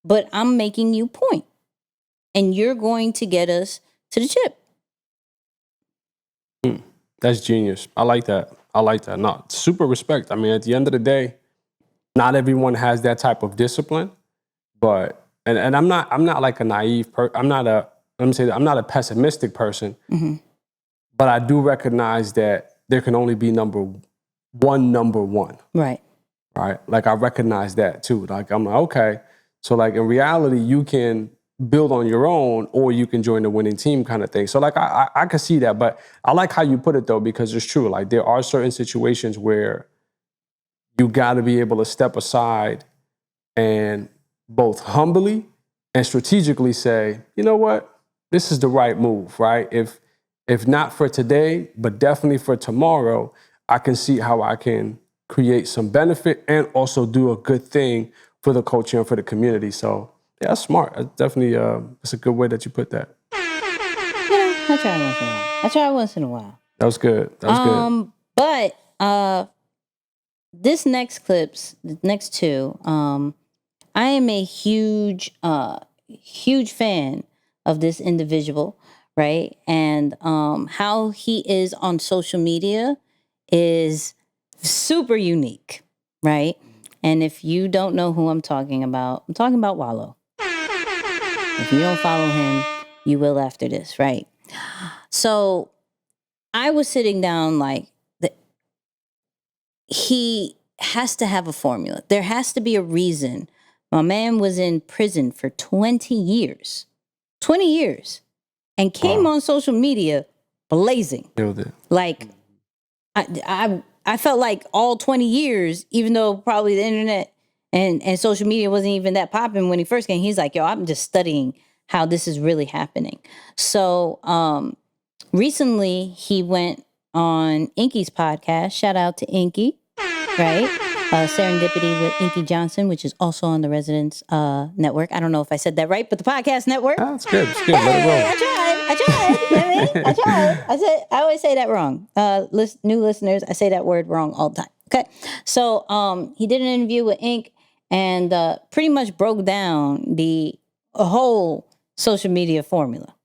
But I'm making you point. And you're going to get us to the chip.
That's genius. I like that. No, super respect. I mean, at the end of the day, not everyone has that type of discipline. But and I'm not like a naive person. I'm not a pessimistic person. Mm-hmm. But I do recognize that there can only be number one.
Right.
right? Like I recognize that too. Like I'm like, okay. So like in reality, you can build on your own or you can join the winning team kind of thing. So like I can see that, but I like how you put it though, because it's true. Like there are certain situations where you got to be able to step aside and both humbly and strategically say, you know what, this is the right move, right? If not for today, but definitely for tomorrow, I can see how I can create some benefit and also do a good thing for the culture and for the community. So yeah, that's smart. That's definitely, it's a good way that you put that.
I try once in a while. I try once in a while.
That was good. That was good.
But this next clips, the next two, I am a huge fan of this individual, right? And how he is on social media is super unique, right? And if you don't know who I'm talking about Wallow. If you don't follow him, you will after this, right? So I was sitting down like, he has to have a formula. There has to be a reason. My man was in prison for 20 years. 20 years. And came on social media blazing.
Killed it.
Like, I felt like all 20 years, even though probably the internet and social media wasn't even that popping when he first came, he's like, yo, I'm just studying how this is really happening. So recently he went on Inky's podcast. Shout out to Inky, right? Serendipity with Inky Johnson, which is also on the Residence Network. I don't know if I said that right, but the podcast network.
That's good. It's good. Let it roll.
I tried. You know what I mean? I tried. I always say that wrong. New listeners, I say that word wrong all the time. Okay. So he did an interview with Ink and pretty much broke down a whole social media formula.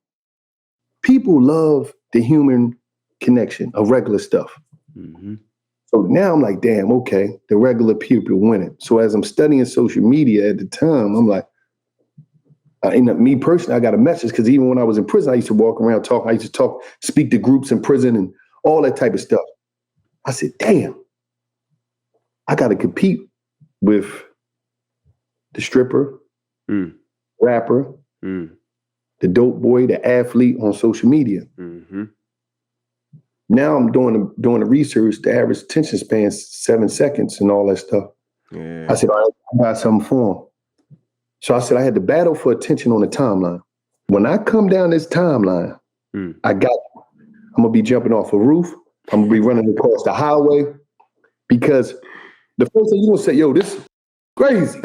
People love the human connection of regular stuff.
Mm-hmm.
So now I'm like, damn, okay, the regular people winning. So as I'm studying social media at the time, I'm like, me personally, I got a message because even when I was in prison, I used to walk around talk. I used to talk, speak to groups in prison and all that type of stuff. I said, damn, I got to compete with the stripper, rapper, the dope boy, the athlete on social media.
Mm-hmm.
Now I'm doing the research. The average attention span is 7 seconds and all that stuff.
Yeah.
I said, all right, I got something for him. So I said I had to battle for attention on the timeline. When I come down this timeline, I got you. I'm gonna be jumping off a roof. I'm gonna be running across the highway because the first thing you gonna say, yo, this is crazy.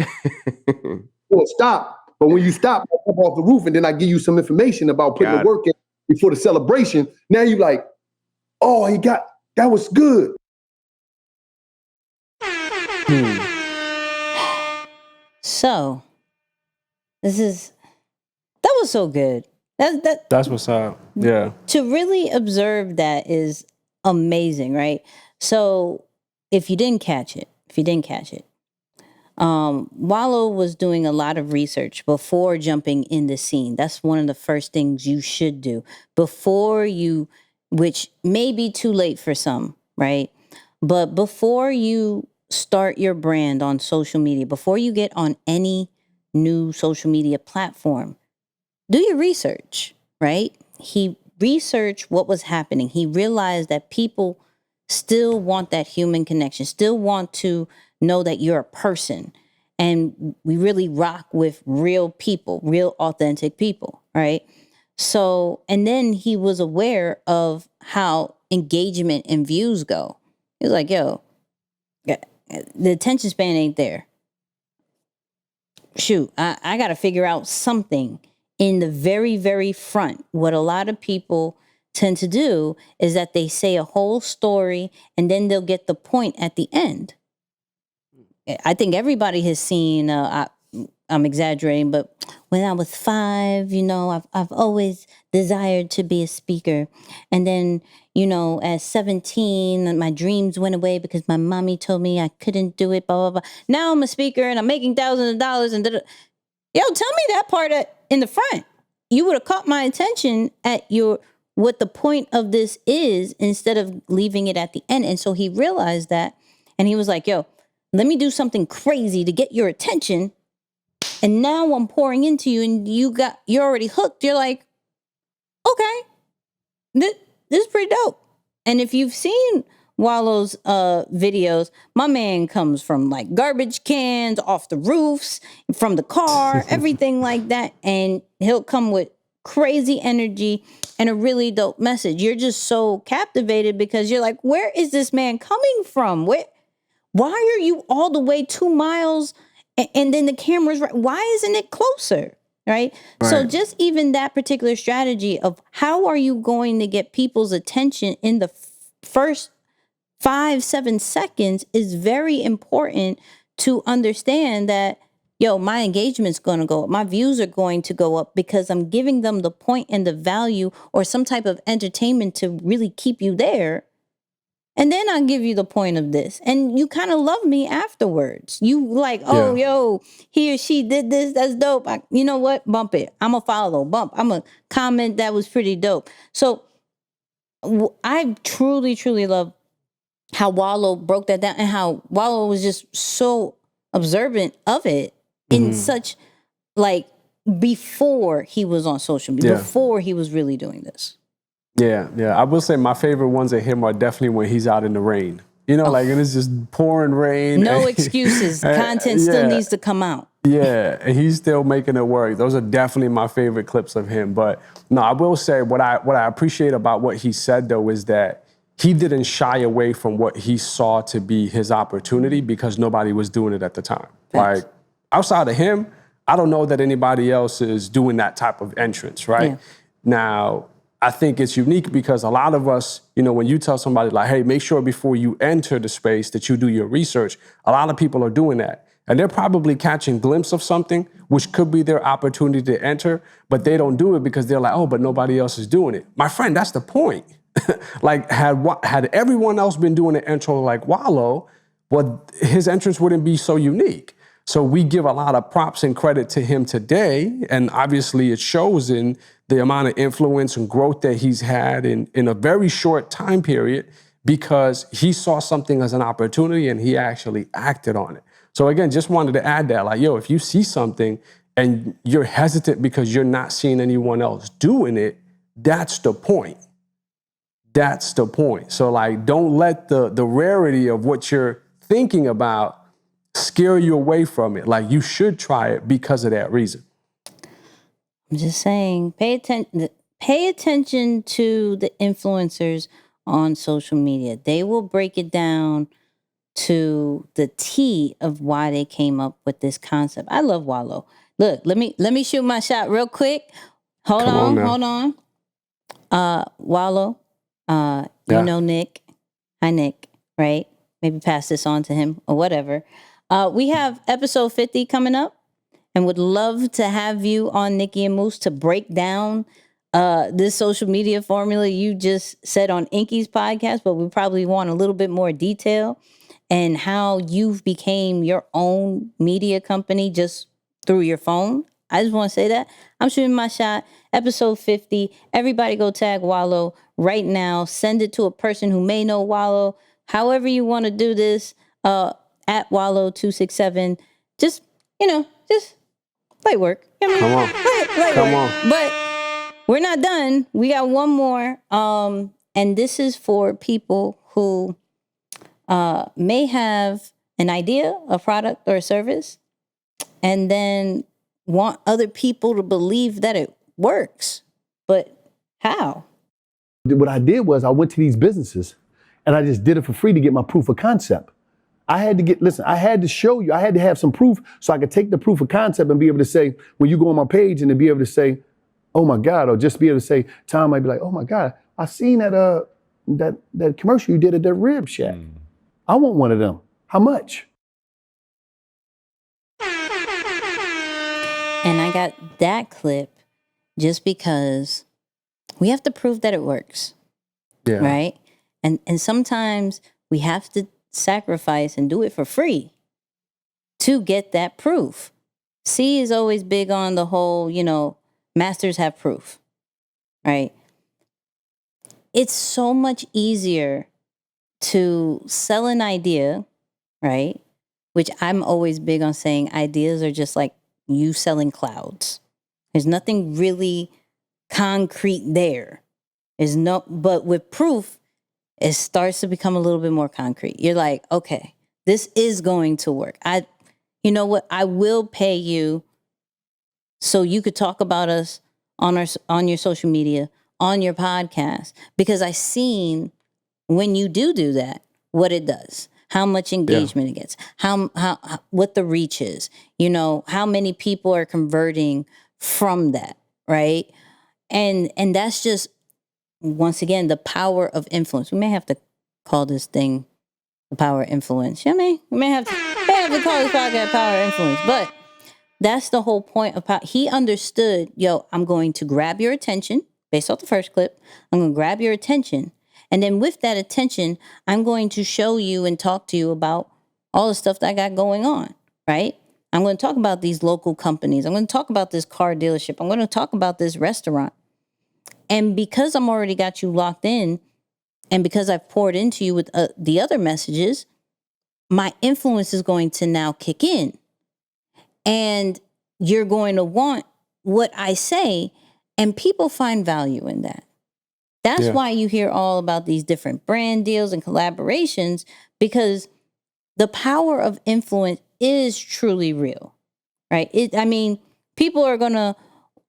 You gonna stop. But when you stop, I come off the roof and then I give you some information about putting the work in before the celebration. Now you like, oh, that was good.
So that was so good.
That's what's up. Yeah.
To really observe that is amazing, right? So if you didn't catch it, Wallow was doing a lot of research before jumping in the scene. That's one of the first things you should do which may be too late for some, right? But before you start your brand on social media, before you get on any new social media platform, do your research, right? He researched what was happening. He realized that people still want that human connection, still want to know that you're a person. And we really rock with real people, real authentic people, right? So, and then he was aware of how engagement and views go. He was like, yo, the attention span ain't there. Shoot, I got to figure out something in the very, very front. What a lot of people tend to do is that they say a whole story and then they'll get the point at the end. I think everybody has seen, I'm exaggerating, but when I was 5, I've always desired to be a speaker. And then, at 17, my dreams went away because my mommy told me I couldn't do it, blah, blah, blah. Now I'm a speaker and I'm making thousands of dollars. And yo, tell me that part in the front. You would have caught my attention at what the point of this is instead of leaving it at the end. And so he realized that, and he was like, yo, let me do something crazy to get your attention. And now I'm pouring into you and you're already hooked. You're like, okay, this is pretty dope. And if you've seen Wallow's videos, my man comes from like garbage cans, off the roofs, from the car, everything like that. And he'll come with crazy energy and a really dope message. You're just so captivated because you're like, where is this man coming from? Why are you all the way 2 miles and then the camera's right? Why isn't it closer? Right? So just even that particular strategy of how are you going to get people's attention in the first 5-7 seconds is very important to understand that, yo, my engagement's going to go up. My views are going to go up because I'm giving them the point and the value or some type of entertainment to really keep you there. And then I'll give you the point of this. And you kind of love me afterwards. You like, oh, yo, he or she did this. That's dope. You know what? Bump it. I'm a follow. Bump. I'm a comment. That was pretty dope. So I truly, truly love how Wallow broke that down and how Wallow was just so observant of it in such like before he was on social media, before he was really doing this.
Yeah. I will say my favorite ones of him are definitely when he's out in the rain. You know, like, and it's just pouring rain.
No excuses. Content still needs to come out.
Yeah, and he's still making it work. Those are definitely my favorite clips of him. But no, I will say what I appreciate about what he said, though, is that he didn't shy away from what he saw to be his opportunity because nobody was doing it at the time.
Thanks.
Like, outside of him, I don't know that anybody else is doing that type of entrance, right?
Yeah.
Now, I think it's unique because a lot of us, you know, when you tell somebody like, hey, make sure before you enter the space that you do your research, a lot of people are doing that. And they're probably catching a glimpse of something, which could be their opportunity to enter, but they don't do it because they're like, oh, but nobody else is doing it. My friend, that's the point. Like, had everyone else been doing an intro like Wallow, well, his entrance wouldn't be so unique. So we give a lot of props and credit to him today, and obviously it shows in the amount of influence and growth that he's had in a very short time period because he saw something as an opportunity and he actually acted on it. So again, just wanted to add that, like, yo, if you see something and you're hesitant because you're not seeing anyone else doing it, that's the point. That's the point. So like, don't let the rarity of what you're thinking about scare you away from it. Like, you should try it because of that reason.
I'm just saying, pay attention to the influencers on social media. They will break it down to the T of why they came up with this concept. I love Wallow. Look, let me shoot my shot real quick. Hold on. Wallow, you know Nick. Hi, Nick, right? Maybe pass this on to him or whatever. We have episode 50 coming up and would love to have you on Nikki and Moose to break down this social media formula you just said on Inky's podcast, but we probably want a little bit more detail and how you've became your own media company just through your phone. I just want to say that. I'm shooting my shot. Episode 50. Everybody go tag Wallow right now. Send it to a person who may know Wallow. However you want to do this, at Wallow267. Just light work. You know what I mean?
Come on.
But we're not done. We got one more. And this is for people who may have an idea, a product or a service, and then want other people to believe that it works. But how?
What I did was I went to these businesses and I just did it for free to get my proof of concept. I had to show you, I had to have some proof so I could take the proof of concept and be able to say, when you go on my page and to be able to say, oh my God, or just be able to say, Tom might be like, oh my God, I seen that commercial you did at that Rib Shack. I want one of them. How much?
And I got that clip just because we have to prove that it works.
Yeah.
Right? And sometimes we have to sacrifice and do it for free to get that proof. C is always big on the whole, masters have proof, right? It's so much easier to sell an idea, right, which I'm always big on saying ideas are just like you selling clouds. There's nothing really concrete there. But with proof, it starts to become a little bit more concrete. You're like, okay, this is going to work. You know what? I will pay you so you could talk about us on your social media, on your podcast, because I seen when you do that, what it does, how much engagement it gets, how what the reach is, you know, how many people are converting from that, right? And that's just, once again, the power of influence. We may have to call this thing the power of influence. You know what I mean? We may have to call this podcast power of influence, but that's the whole point of power. He understood, I'm going to grab your attention based off the first clip. I'm going to grab your attention. And then with that attention, I'm going to show you and talk to you about all the stuff that I got going on, right? I'm going to talk about these local companies. I'm going to talk about this car dealership. I'm going to talk about this restaurant. And because I'm already got you locked in, and because I've poured into you with the other messages, my influence is going to now kick in. And you're going to want what I say, and people find value in that. That's why you hear all about these different brand deals and collaborations, because the power of influence is truly real, right? People are going to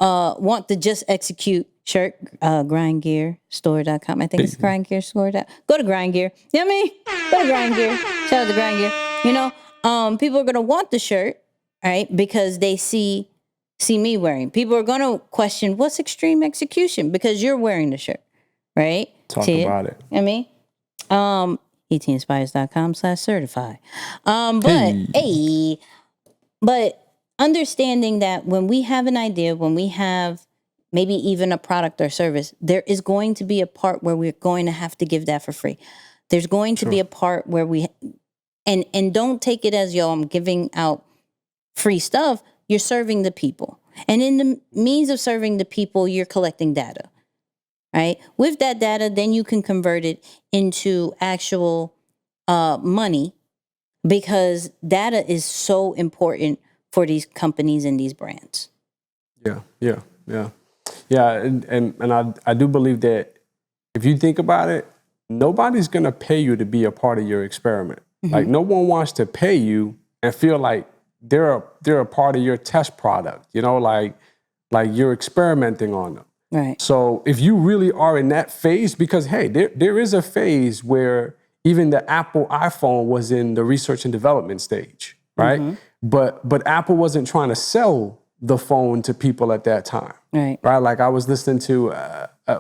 want to just execute shirt, grindgearstore.com. I think it's grindgearstore.com. Go to grindgear. You know what I mean? Go to grindgear. Shout out to grindgear. You know, people are going to want the shirt, right? Because they see me wearing. People are going to question, what's extreme execution? Because you're wearing the shirt, right?
Talk about it.
You know what I mean? etinspires.com/certify. But understanding that when we have an idea, when we have maybe even a product or service, there is going to be a part where we're going to have to give that for free. There's going to be a part where and don't take it as, I'm giving out free stuff. You're serving the people. And in the means of serving the people, you're collecting data, right? With that data, then you can convert it into actual money, because data is so important for these companies and these brands.
Yeah. And I do believe that if you think about it, nobody's going to pay you to be a part of your experiment. Mm-hmm. Like, no one wants to pay you and feel like they're a part of your test product, you know, like you're experimenting on them.
Right.
So if you really are in that phase, because hey, there is a phase where even the Apple iPhone was in the research and development stage, right? Mm-hmm. But Apple wasn't trying to sell the phone to people at that time,
right?
Like, I was listening to,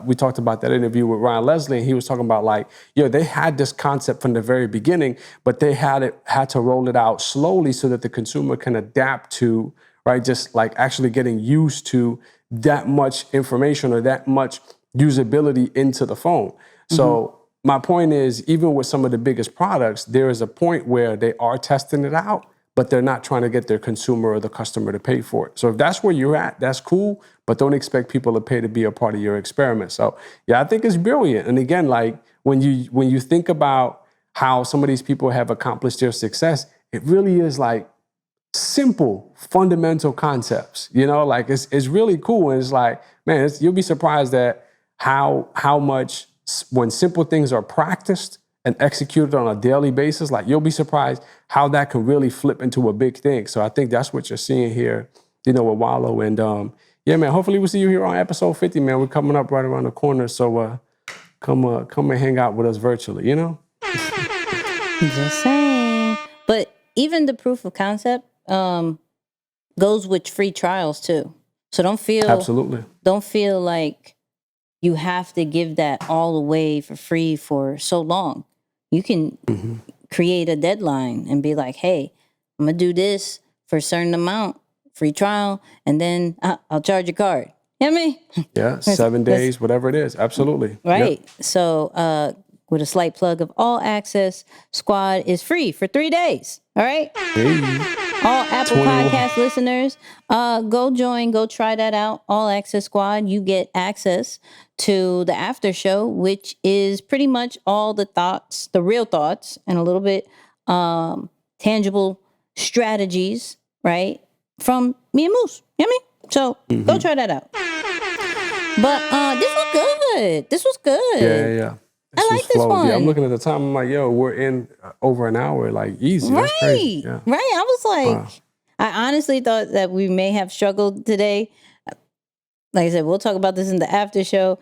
we talked about that interview with Ryan Leslie, and he was talking about, like, they had this concept from the very beginning, but they had to roll it out slowly so that the consumer can adapt to, right? Just like actually getting used to that much information or that much usability into the phone. Mm-hmm. So my point is, even with some of the biggest products, there is a point where they are testing it out, but they're not trying to get their consumer or the customer to pay for it. So if that's where you're at, that's cool, but don't expect people to pay to be a part of your experiment. So I think it's brilliant. And again, like, when you think about how some of these people have accomplished their success, it really is like simple, fundamental concepts, like it's really cool. And it's like, man, you'll be surprised at how much, when simple things are practiced and executed on a daily basis, like, you'll be surprised how that can really flip into a big thing. So I think that's what you're seeing here, with Wallo. And man, hopefully we'll see you here on episode 50, man. We're coming up right around the corner. So come and hang out with us virtually,
Just saying. But even the proof of concept goes with free trials too. So don't feel like you have to give that all away for free for so long. You can create a deadline and be like, hey, I'm going to do this for a certain amount, free trial, and then I'll charge your card. You know what I mean?
Yeah, 7 days, whatever it is. Absolutely.
Right.
Yep.
So with a slight plug of All Access Squad is free for 3 days. All right?
Hey.
All Apple
21.
Podcast listeners, go try that out. All Access Squad, you get access to the after show, which is pretty much all the thoughts, the real thoughts, and a little bit tangible strategies, right, from me and Moose. You know what I mean? So go try that out. But this was good. This was good.
Yeah.
I like
was
this
flowing. Yeah, I'm
one.
looking at the time. I'm like, yo, we're in over an hour. Like, easy. That's crazy. Yeah.
Right. I was like,
Wow.
I honestly thought that we may have struggled today. Like I said, we'll talk about this in the after show.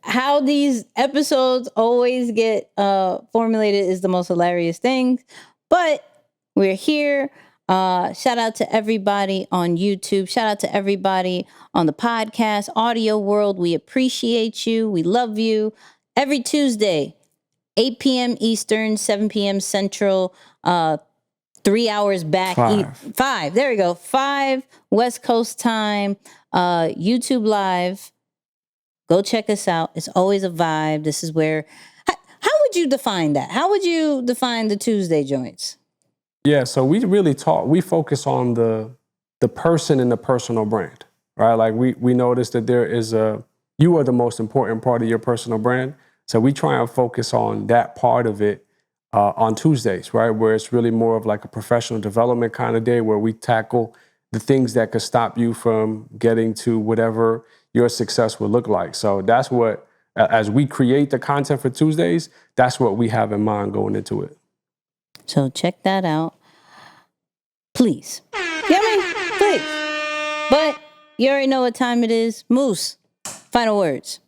How these episodes always get formulated is the most hilarious thing. But we're here. Shout out to everybody on YouTube. Shout out to everybody on the podcast, audio world. We appreciate you. We love you. Every Tuesday, 8 p.m. Eastern, 7 p.m. Central, 3 hours back. 5. There we go. 5 West Coast time, YouTube Live. Go check us out. It's always a vibe. This is where, how would you define that? How would you define the Tuesday joints?
Yeah, so we really we focus on the person and the personal brand, right? Like we notice that you are the most important part of your personal brand. So we try and focus on that part of it on Tuesdays, right? Where it's really more of like a professional development kind of day where we tackle the things that could stop you from getting to whatever your success would look like. So that's what, as we create the content for Tuesdays, that's what we have in mind going into it.
So check that out. Please. You know what I mean? Please. But you already know what time it is. Moose, final words.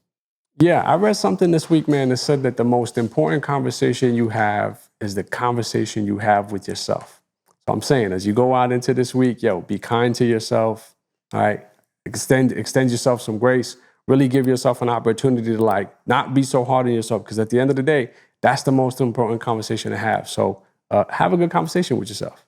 Yeah, I read something this week, man, that said that the most important conversation you have is the conversation you have with yourself. So I'm saying, as you go out into this week, be kind to yourself, all right? Extend yourself some grace. Really give yourself an opportunity to not be so hard on yourself, because at the end of the day, that's the most important conversation to have. So have a good conversation with yourself.